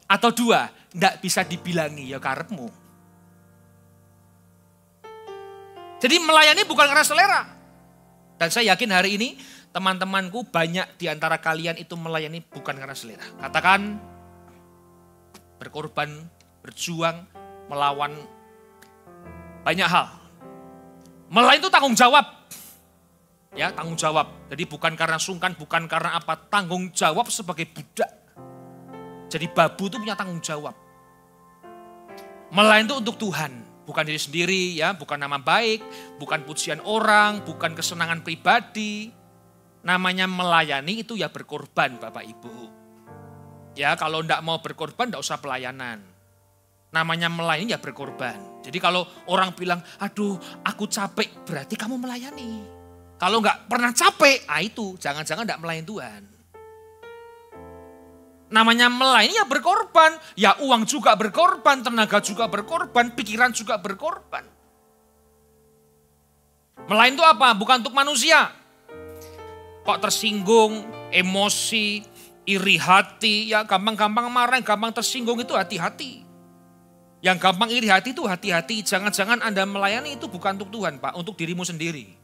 Atau 2, enggak bisa dibilangi, ya karepmu. Jadi melayani bukan karena selera. Dan saya yakin hari ini teman-temanku banyak di antara kalian itu melayani bukan karena selera. Katakan berkorban, berjuang, melawan banyak hal. Melayani itu tanggung jawab. Ya, tanggung jawab. Jadi bukan karena sungkan, bukan karena apa. Tanggung jawab sebagai budak. Jadi babu itu punya tanggung jawab. Melayani itu untuk Tuhan. Bukan diri sendiri, ya, bukan nama baik, bukan pujian orang, bukan kesenangan pribadi. Namanya melayani itu ya berkorban Bapak Ibu. Ya kalau enggak mau berkorban enggak usah pelayanan. Namanya melayani ya berkorban. Jadi kalau orang bilang, aduh aku capek, berarti kamu melayani. Kalau enggak pernah capek, itu jangan-jangan enggak melayani Tuhan. Namanya melayani ya berkorban. Ya uang juga berkorban, tenaga juga berkorban, pikiran juga berkorban. Melayani itu apa? Bukan untuk manusia. Kok tersinggung, emosi, iri hati, ya gampang-gampang marah, gampang tersinggung itu hati-hati. Yang gampang iri hati itu hati-hati. Jangan-jangan Anda melayani itu bukan untuk Tuhan Pak, untuk dirimu sendiri.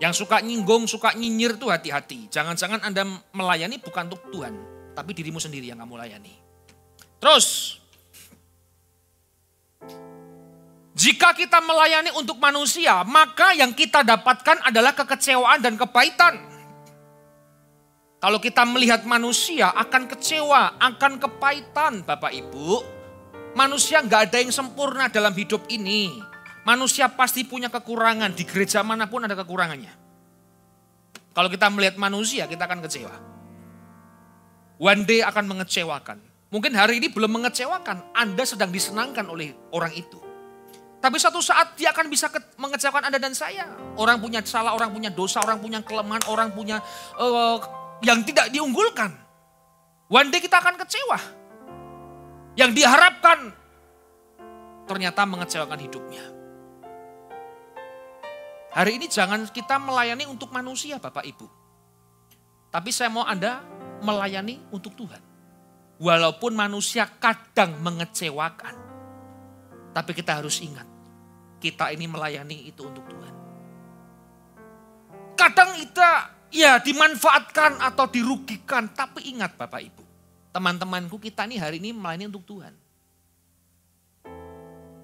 Yang suka nyinggung, suka nyinyir tuh hati-hati. Jangan-jangan Anda melayani bukan untuk Tuhan, tapi dirimu sendiri yang kamu layani. Terus, jika kita melayani untuk manusia, maka yang kita dapatkan adalah kekecewaan dan kepahitan. Kalau kita melihat manusia akan kecewa, akan kepahitan Bapak Ibu. Manusia nggak ada yang sempurna dalam hidup ini. Manusia pasti punya kekurangan, di gereja manapun ada kekurangannya. Kalau kita melihat manusia, kita akan kecewa. One day akan mengecewakan. Mungkin hari ini belum mengecewakan, Anda sedang disenangkan oleh orang itu. Tapi suatu saat dia akan bisa mengecewakan Anda dan saya. Orang punya salah, orang punya dosa, orang punya kelemahan, orang punya yang tidak diunggulkan. One day kita akan kecewa. Yang diharapkan ternyata mengecewakan hidupnya. Hari ini jangan kita melayani untuk manusia Bapak Ibu. Tapi saya mau Anda melayani untuk Tuhan. Walaupun manusia kadang mengecewakan. Tapi kita harus ingat. Kita ini melayani itu untuk Tuhan. Kadang kita dimanfaatkan atau dirugikan. Tapi ingat Bapak Ibu. Teman-temanku kita ini hari ini melayani untuk Tuhan.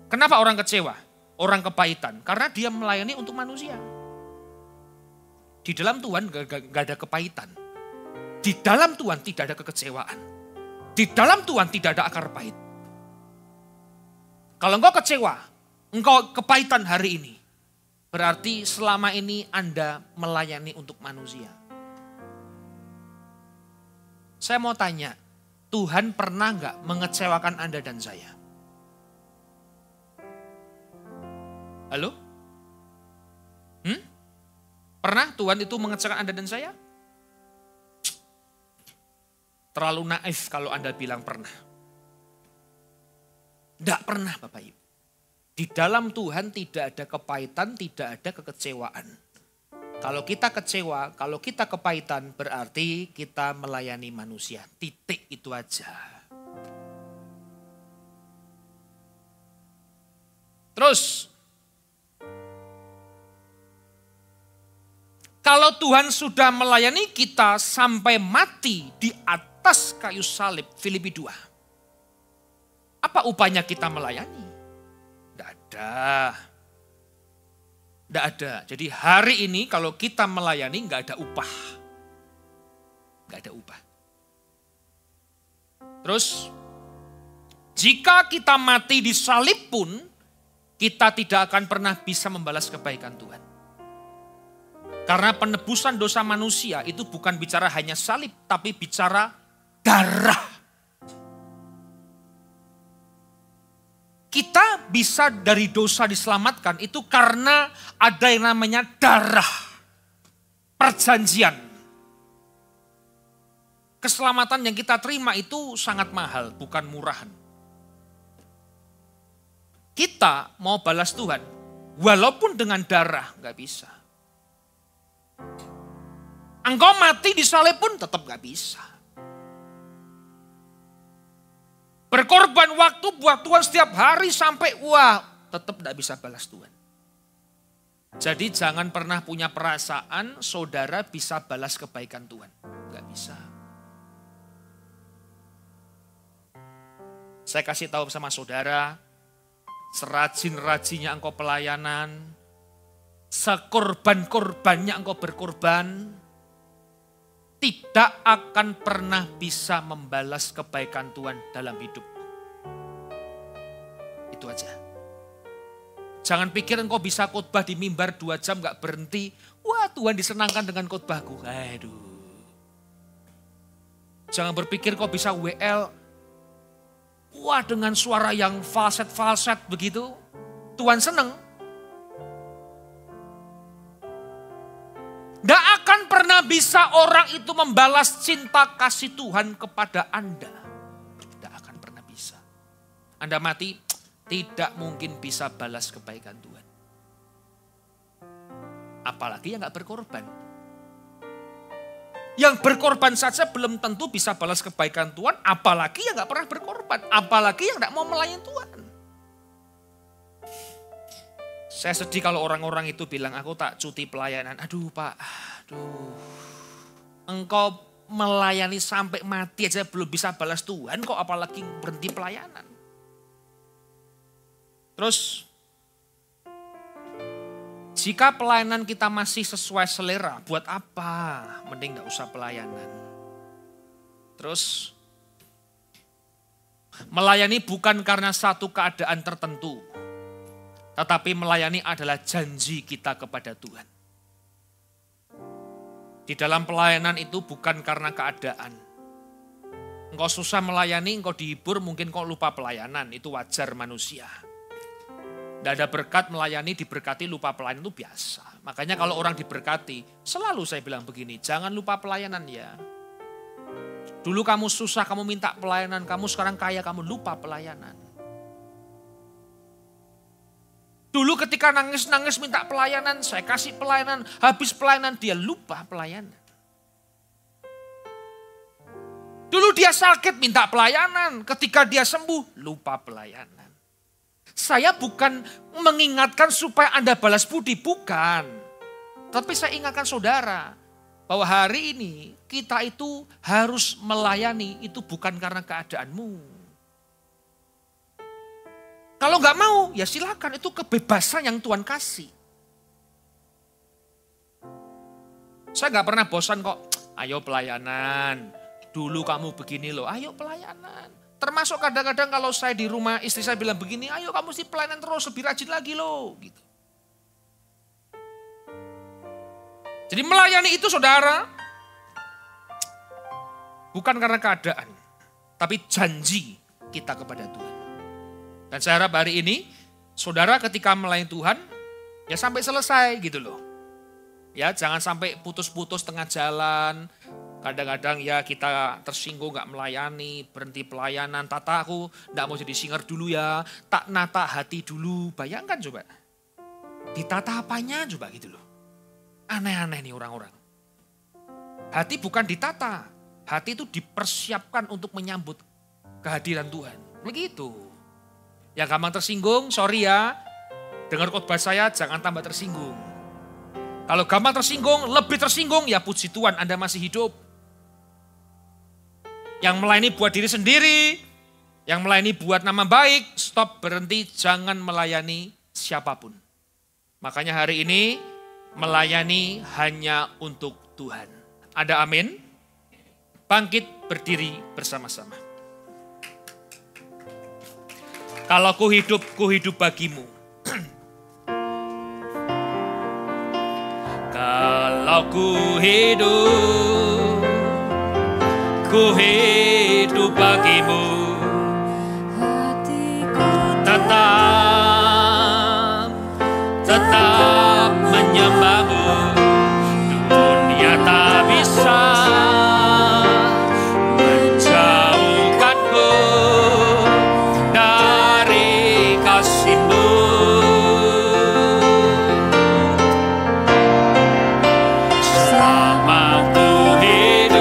Kenapa orang kecewa? Orang kepahitan, karena dia melayani untuk manusia. Di dalam Tuhan gak ada kepahitan. Di dalam Tuhan tidak ada kekecewaan. Di dalam Tuhan tidak ada akar pahit. Kalau engkau kecewa, engkau kepahitan hari ini, berarti selama ini Anda melayani untuk manusia. Saya mau tanya, Tuhan pernah gak mengecewakan Anda dan saya? Halo? Pernah Tuhan itu mengecewakan Anda dan saya? Terlalu naif kalau Anda bilang pernah. Tidak pernah Bapak Ibu. Di dalam Tuhan tidak ada kepahitan, tidak ada kekecewaan. Kalau kita kecewa, kalau kita kepahitan berarti kita melayani manusia. Titik itu aja. Terus, kalau Tuhan sudah melayani kita sampai mati di atas kayu salib, Filipi 2. Apa upahnya kita melayani? Tidak ada. Tidak ada. Jadi hari ini kalau kita melayani nggak ada upah. Nggak ada upah. Terus, jika kita mati di salib pun, kita tidak akan pernah bisa membalas kebaikan Tuhan. Karena penebusan dosa manusia itu bukan bicara hanya salib, tapi bicara darah. Kita bisa dari dosa diselamatkan itu karena ada yang namanya darah. Perjanjian. Keselamatan yang kita terima itu sangat mahal, bukan murahan. Kita mau balas Tuhan, walaupun dengan darah gak bisa. Engkau mati di salib pun tetap gak bisa. Berkorban waktu buat Tuhan setiap hari sampai tetap gak bisa balas Tuhan. Jadi jangan pernah punya perasaan saudara bisa balas kebaikan Tuhan. Gak bisa. Saya kasih tahu sama saudara, serajin-rajinnya engkau pelayanan, sekorban-korbannya engkau berkorban, tidak akan pernah bisa membalas kebaikan Tuhan dalam hidup. Itu aja. Jangan pikir engkau bisa khotbah di mimbar 2 jam gak berhenti. Wah, Tuhan disenangkan dengan khotbahku. Aduh. Jangan berpikir kau bisa WL. Wah, dengan suara yang falset-falset begitu. Tuhan senang. Tidak akan pernah bisa orang itu membalas cinta kasih Tuhan kepada Anda. Tidak akan pernah bisa. Anda mati, tidak mungkin bisa balas kebaikan Tuhan. Apalagi yang gak berkorban. Yang berkorban saja belum tentu bisa balas kebaikan Tuhan. Apalagi yang gak pernah berkorban. Apalagi yang gak mau melayani Tuhan. Saya sedih kalau orang-orang itu bilang, aku tak cuti pelayanan. Aduh Pak, aduh. Engkau melayani sampai mati aja belum bisa balas Tuhan, kok apalagi berhenti pelayanan. Terus, jika pelayanan kita masih sesuai selera, buat apa? Mending gak usah pelayanan. Terus, melayani bukan karena satu keadaan tertentu, tetapi melayani adalah janji kita kepada Tuhan. Di dalam pelayanan itu bukan karena keadaan. Engkau susah melayani, engkau dihibur, mungkin kau lupa pelayanan, itu wajar manusia. Tidak ada berkat melayani, diberkati, lupa pelayanan itu biasa. Makanya kalau orang diberkati, selalu saya bilang begini, jangan lupa pelayanan ya. Dulu kamu susah, kamu minta pelayanan, kamu sekarang kaya, kamu lupa pelayanan. Dulu ketika nangis-nangis minta pelayanan, saya kasih pelayanan, habis pelayanan dia lupa pelayanan. Dulu dia sakit minta pelayanan, ketika dia sembuh lupa pelayanan. Saya bukan mengingatkan supaya Anda balas budi, bukan. Tapi saya ingatkan saudara, bahwa hari ini kita itu harus melayani, itu bukan karena keadaanmu. Kalau nggak mau, ya silakan, itu kebebasan yang Tuhan kasih. Saya nggak pernah bosan kok, ayo pelayanan. Dulu kamu begini loh, ayo pelayanan. Termasuk kadang-kadang kalau saya di rumah, istri saya bilang begini, ayo kamu mesti pelayanan terus, lebih rajin lagi loh. Gitu. Jadi melayani itu saudara, bukan karena keadaan, tapi janji kita kepada Tuhan. Dan saya harap hari ini, saudara ketika melayani Tuhan, ya sampai selesai gitu loh. Ya jangan sampai putus-putus tengah jalan. Kadang-kadang ya kita tersinggung gak melayani, berhenti pelayanan. Tata aku gak mau jadi singer dulu ya, tak nata hati dulu. Bayangkan coba, ditata apanya coba gitu loh. Aneh-aneh nih orang-orang. Hati bukan ditata, hati itu dipersiapkan untuk menyambut kehadiran Tuhan. Begitu. Yang gampang tersinggung, sorry ya, dengar khotbah saya jangan tambah tersinggung. Kalau gampang tersinggung, lebih tersinggung, ya puji Tuhan Anda masih hidup. Yang melayani buat diri sendiri, yang melayani buat nama baik, stop, berhenti, jangan melayani siapapun. Makanya hari ini, melayani hanya untuk Tuhan. Ada amin? Bangkit berdiri bersama-sama. Kalau ku hidup bagimu. Kalau ku hidup bagimu. Tetap menyembahmu. Dunia tak bisa menjauhkanku dari kasih-Mu. Selama ku hidup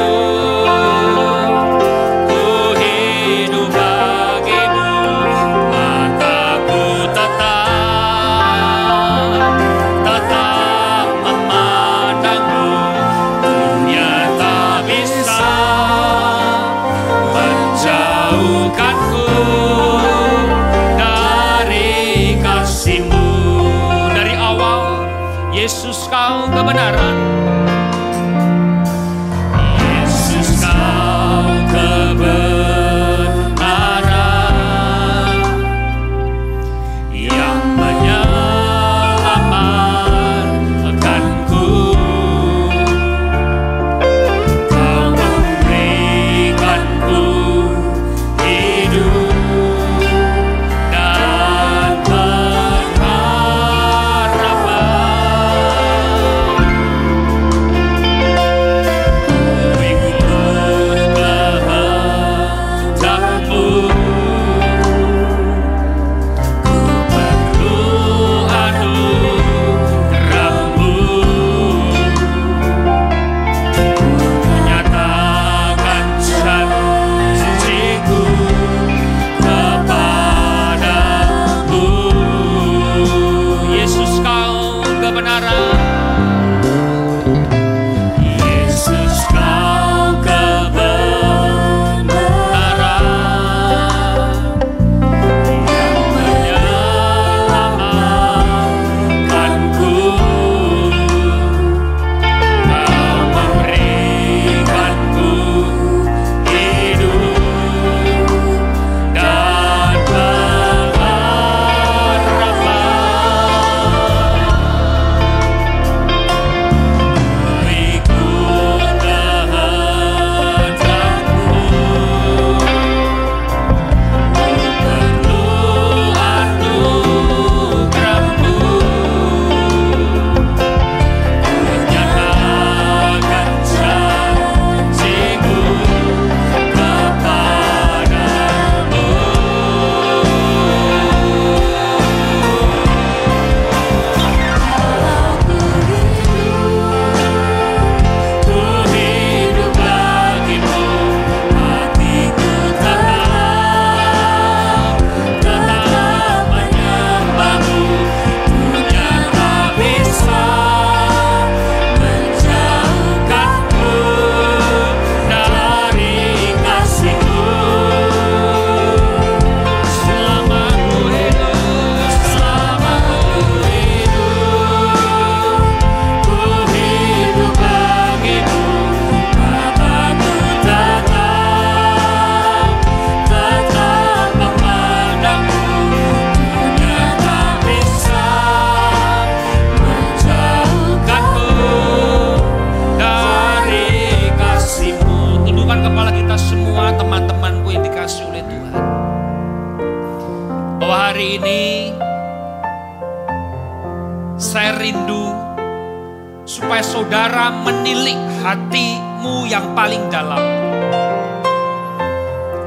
saudara menilik hatimu yang paling dalam.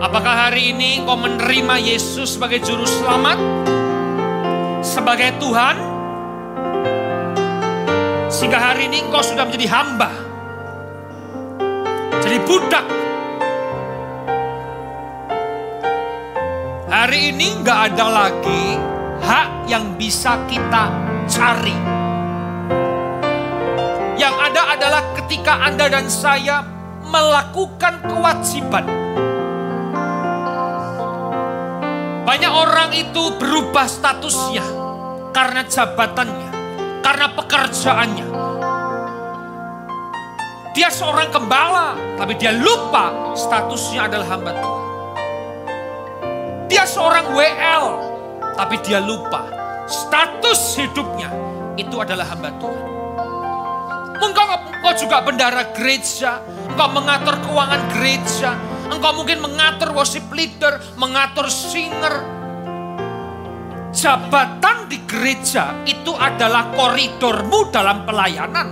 Apakah hari ini engkau menerima Yesus sebagai juru selamat? Sebagai Tuhan? Sehingga hari ini engkau sudah menjadi hamba. Jadi budak. Hari ini gak ada lagi hak yang bisa kita cari. Yang ada adalah ketika Anda dan saya melakukan kewajiban. Banyak orang itu berubah statusnya karena jabatannya, karena pekerjaannya. Dia seorang gembala, tapi dia lupa statusnya adalah hamba Tuhan. Dia seorang WL, tapi dia lupa status hidupnya itu adalah hamba Tuhan. Engkau juga bendahara gereja, engkau mengatur keuangan gereja, engkau mungkin mengatur worship leader, mengatur singer. Jabatan di gereja itu adalah koridormu dalam pelayanan.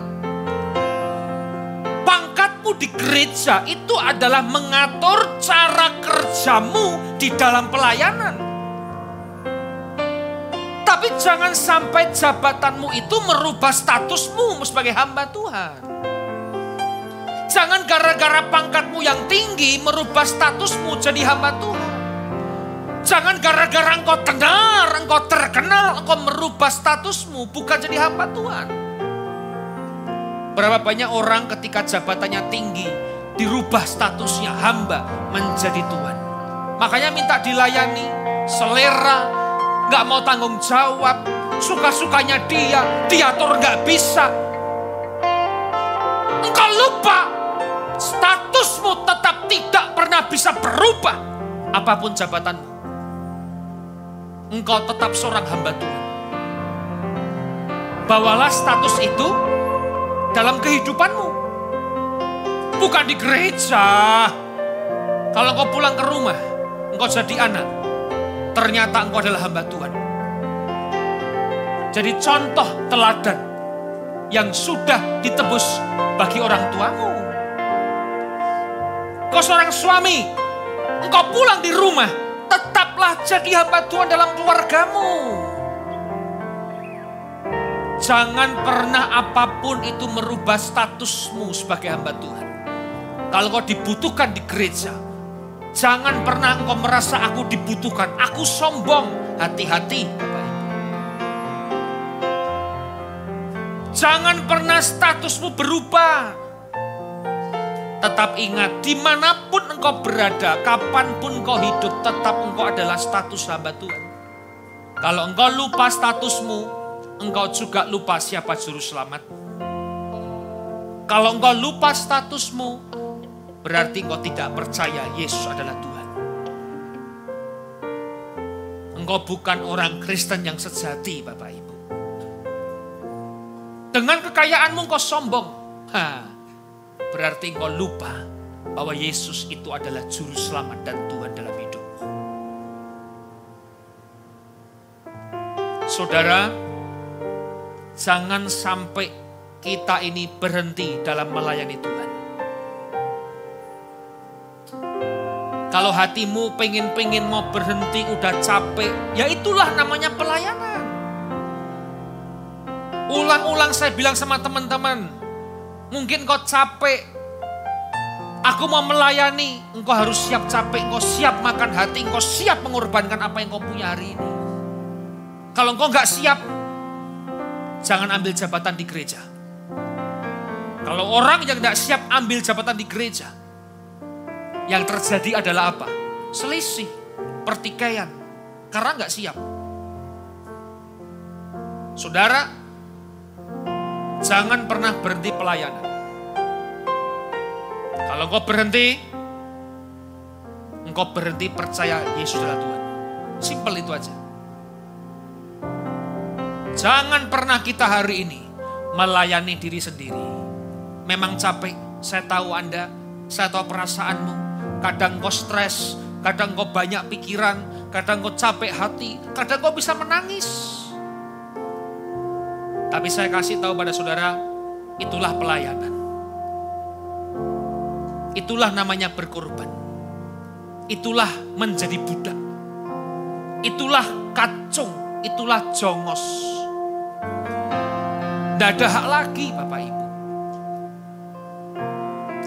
Pangkatmu di gereja itu adalah mengatur cara kerjamu di dalam pelayanan. Tapi jangan sampai jabatanmu itu merubah statusmu sebagai hamba Tuhan. Jangan gara-gara pangkatmu yang tinggi merubah statusmu jadi hamba Tuhan. Jangan gara-gara engkau tenar, engkau terkenal, engkau merubah statusmu bukan jadi hamba Tuhan. Berapa banyak orang ketika jabatannya tinggi dirubah statusnya hamba menjadi Tuhan. Makanya minta dilayani, selera, gak mau tanggung jawab, suka-sukanya dia, diatur gak bisa. Engkau lupa, statusmu tetap tidak pernah bisa berubah. Apapun jabatanmu, engkau tetap seorang hamba Tuhan. Bawalah status itu dalam kehidupanmu. Bukan di gereja. Kalau engkau pulang ke rumah, engkau jadi anak, ternyata engkau adalah hamba Tuhan. Jadi contoh teladan yang sudah ditebus bagi orang tuamu. Engkau seorang suami, engkau pulang di rumah, tetaplah jadi hamba Tuhan dalam keluargamu. Jangan pernah apapun itu merubah statusmu sebagai hamba Tuhan. Kalau kau dibutuhkan di gereja, jangan pernah engkau merasa aku dibutuhkan, aku sombong. Hati-hati Bapak Ibu. Jangan pernah statusmu berubah. Tetap ingat, dimanapun engkau berada, kapanpun engkau hidup, tetap engkau adalah status hamba Tuhan. Kalau engkau lupa statusmu, engkau juga lupa siapa juru selamat. Kalau engkau lupa statusmu, berarti engkau tidak percaya Yesus adalah Tuhan. Engkau bukan orang Kristen yang sejati, Bapak Ibu. Dengan kekayaanmu engkau sombong. Berarti engkau lupa bahwa Yesus itu adalah juru selamat dan Tuhan dalam hidupmu. Saudara, jangan sampai kita ini berhenti dalam melayani Tuhan. Kalau hatimu pengen mau berhenti, udah capek, ya itulah namanya pelayanan. Ulang-ulang saya bilang sama teman-teman, mungkin kau capek, aku mau melayani, engkau harus siap capek, engkau siap makan hati, engkau siap mengorbankan apa yang kau punya hari ini. Kalau engkau gak siap, jangan ambil jabatan di gereja. Kalau orang yang gak siap ambil jabatan di gereja, yang terjadi adalah apa? Selisih, pertikaian, karena gak siap. Saudara, jangan pernah berhenti pelayanan. Kalau engkau berhenti percaya Yesus adalah Tuhan. Simpel itu aja. Jangan pernah kita hari ini melayani diri sendiri. Memang capek, saya tahu Anda, saya tahu perasaanmu. Kadang kau stres, kadang kau banyak pikiran, kadang kau capek hati, kadang kau bisa menangis. Tapi saya kasih tahu pada saudara, Itulah pelayanan. Itulah namanya berkorban. Itulah menjadi budak. Itulah kacung. Itulah jongos. Tidak ada hak lagi Bapak Ibu.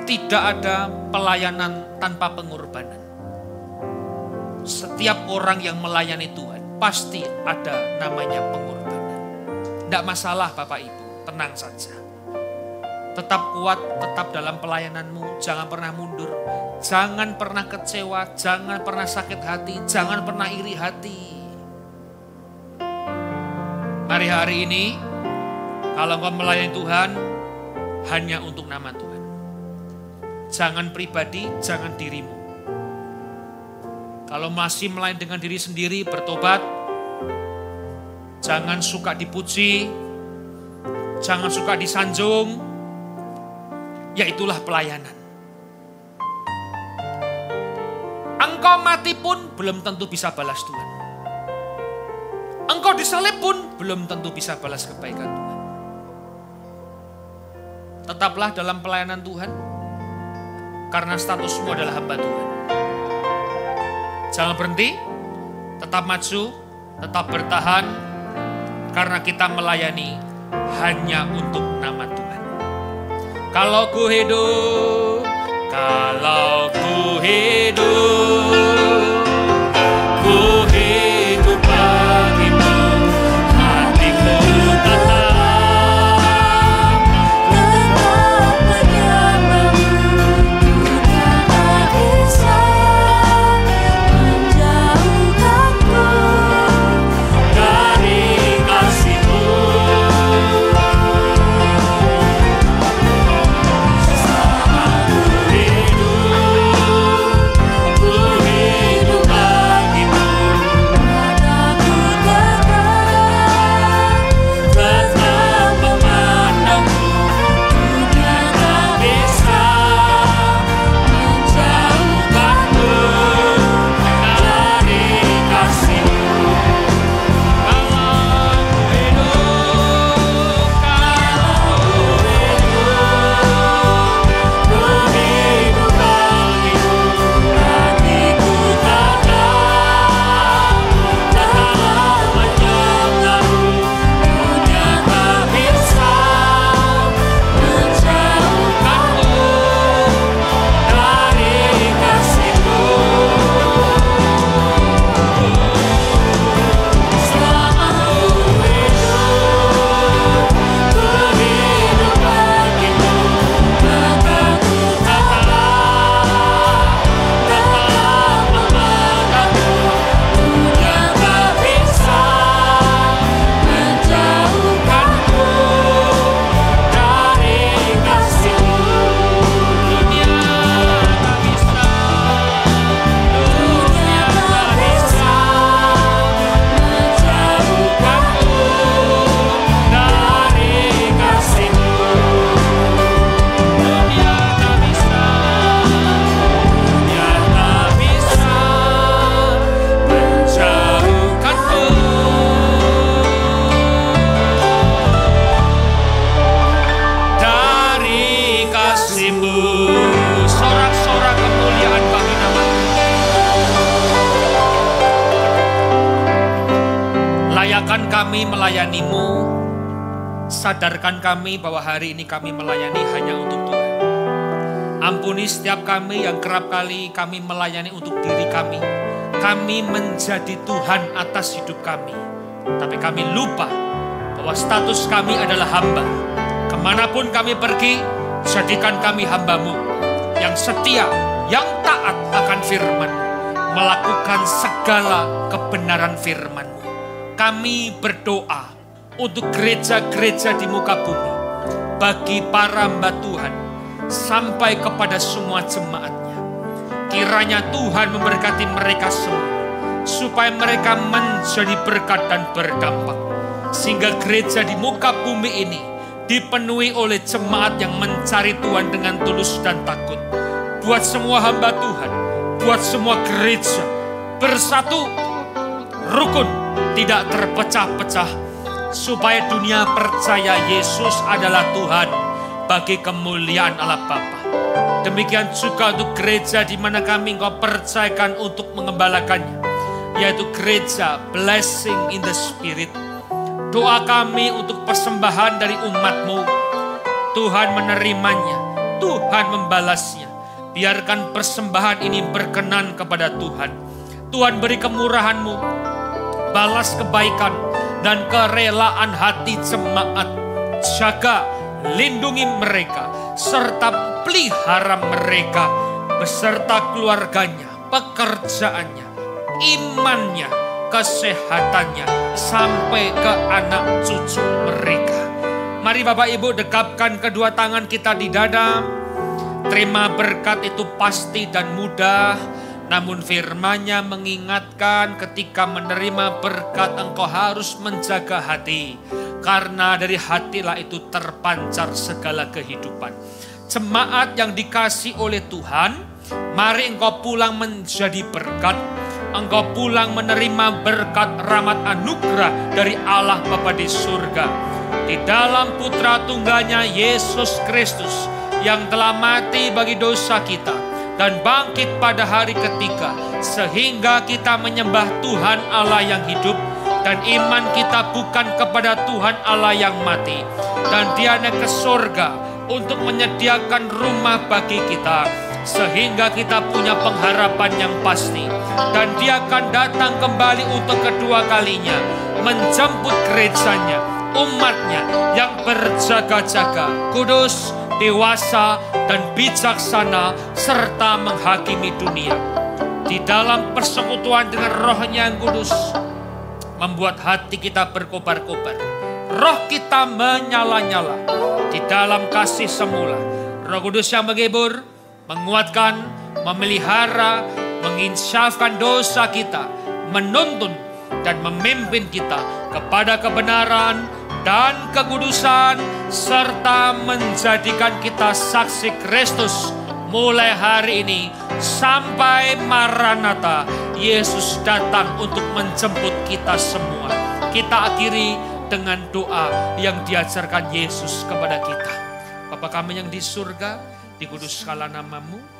Tidak ada pelayanan tanpa pengorbanan. Setiap orang yang melayani Tuhan pasti ada namanya pengorbanan. Tidak masalah Bapak Ibu, tenang saja. Tetap kuat, tetap dalam pelayananmu, jangan pernah mundur. Jangan pernah kecewa, jangan pernah sakit hati, jangan pernah iri hati. Mari hari ini, kalau engkau melayani Tuhan, hanya untuk nama Tuhan. Jangan pribadi, jangan dirimu. Kalau masih melayani dengan diri sendiri, bertobat. Jangan suka dipuji, jangan suka disanjung. Ya itulah pelayanan. Engkau mati pun belum tentu bisa balas Tuhan. Engkau disalib pun belum tentu bisa balas kebaikan Tuhan. Tetaplah dalam pelayanan Tuhan, karena statusmu adalah hamba Tuhan. Jangan berhenti, tetap maju, tetap bertahan, karena kita melayani hanya untuk nama Tuhan. Kalau ku hidup bagimu, hatiku tetap menyembahmu. Dunia tak bisa menjauhkanku dari kasih-Mu. Selama ku hidup bagimu, mataku tetap memandangmu. Dunia tak bisa menjauhkanku dari kasih-Mu. Kalau ku hidup bagimu, hatiku tetap menyembahmu. Dunia tak bisa menjauhkanku dari kasih-Mu. Selama ku hidup bagimu, mataku tetap memandangmu. Dunia tak bisa menjauhkanku dari kasih-Mu. Dunia tak bisa menjauhkanku dari kasih-Mu. Dunia tak bisa menjauhkanku dari kasih-Mu. Sorak-sorak kemuliaan bagi nama-Mu. Layakan kami melayani-Mu. Sadarkan kami bahwa hari ini kami melayani hanya untuk Tuhan. Ampuni setiap kami yang kerap kali kami melayani untuk diri kami. Kami menjadi Tuhan atas hidup kami. Tapi kami lupa bahwa status kami adalah hamba. Kemanapun kami pergi, jadikan kami hamba-Mu yang setia, yang taat akan firman, melakukan segala kebenaran firman-Mu. Kami berdoa untuk gereja-gereja di muka bumi, bagi para hamba Tuhan, sampai kepada semua jemaatnya. Kiranya Tuhan memberkati mereka semua, supaya mereka menjadi berkat dan berdampak. Sehingga gereja di muka bumi ini dipenuhi oleh jemaat yang mencari Tuhan dengan tulus dan takut. Buat semua hamba Tuhan, buat semua gereja, bersatu, rukun, tidak terpecah-pecah, supaya dunia percaya Yesus adalah Tuhan, bagi kemuliaan Allah Bapa. Demikian juga untuk gereja di mana kami Engkau percayakan untuk mengembalakannya, yaitu gereja Blessing in the Spirit. Doa kami untuk persembahan dari umat-Mu, Tuhan menerimanya, Tuhan membalasnya. Biarkan persembahan ini berkenan kepada Tuhan. Tuhan beri kemurahan-Mu, balas kebaikan dan kerelaan hati jemaat. Jaga, lindungi mereka, serta pelihara mereka beserta keluarganya, pekerjaannya, imannya, kesehatannya, sampai ke anak cucu mereka. Mari Bapak Ibu dekapkan kedua tangan kita di dada. Terima berkat itu pasti dan mudah. Namun firman-Nya mengingatkan ketika menerima berkat engkau harus menjaga hati. Karena dari hatilah itu terpancar segala kehidupan. Jemaat yang dikasih oleh Tuhan, mari engkau pulang menjadi berkat. Engkau pulang menerima berkat rahmat anugerah dari Allah Bapa di surga. Di dalam putra tunggalnya Yesus Kristus yang telah mati bagi dosa kita dan bangkit pada hari ketiga, sehingga kita menyembah Tuhan Allah yang hidup dan iman kita bukan kepada Tuhan Allah yang mati. Dan Dia naik ke surga untuk menyediakan rumah bagi kita, sehingga kita punya pengharapan yang pasti. Dan Dia akan datang kembali untuk kedua kalinya, menjemput gerejanya, umatnya yang berjaga-jaga, kudus, dewasa, dan bijaksana, serta menghakimi dunia. Di dalam persekutuan dengan Roh-Nya yang kudus, membuat hati kita berkobar-kobar. Roh kita menyala-nyala di dalam kasih semula. Roh Kudus yang menghibur, menguatkan, memelihara, menginsafkan dosa kita, menuntun dan memimpin kita kepada kebenaran dan kekudusan, serta menjadikan kita saksi Kristus mulai hari ini sampai Maranatha, Yesus datang untuk menjemput kita semua. Kita akhiri dengan doa yang diajarkan Yesus kepada kita. Bapa kami yang di surga, dikuduskanlah nama-Mu,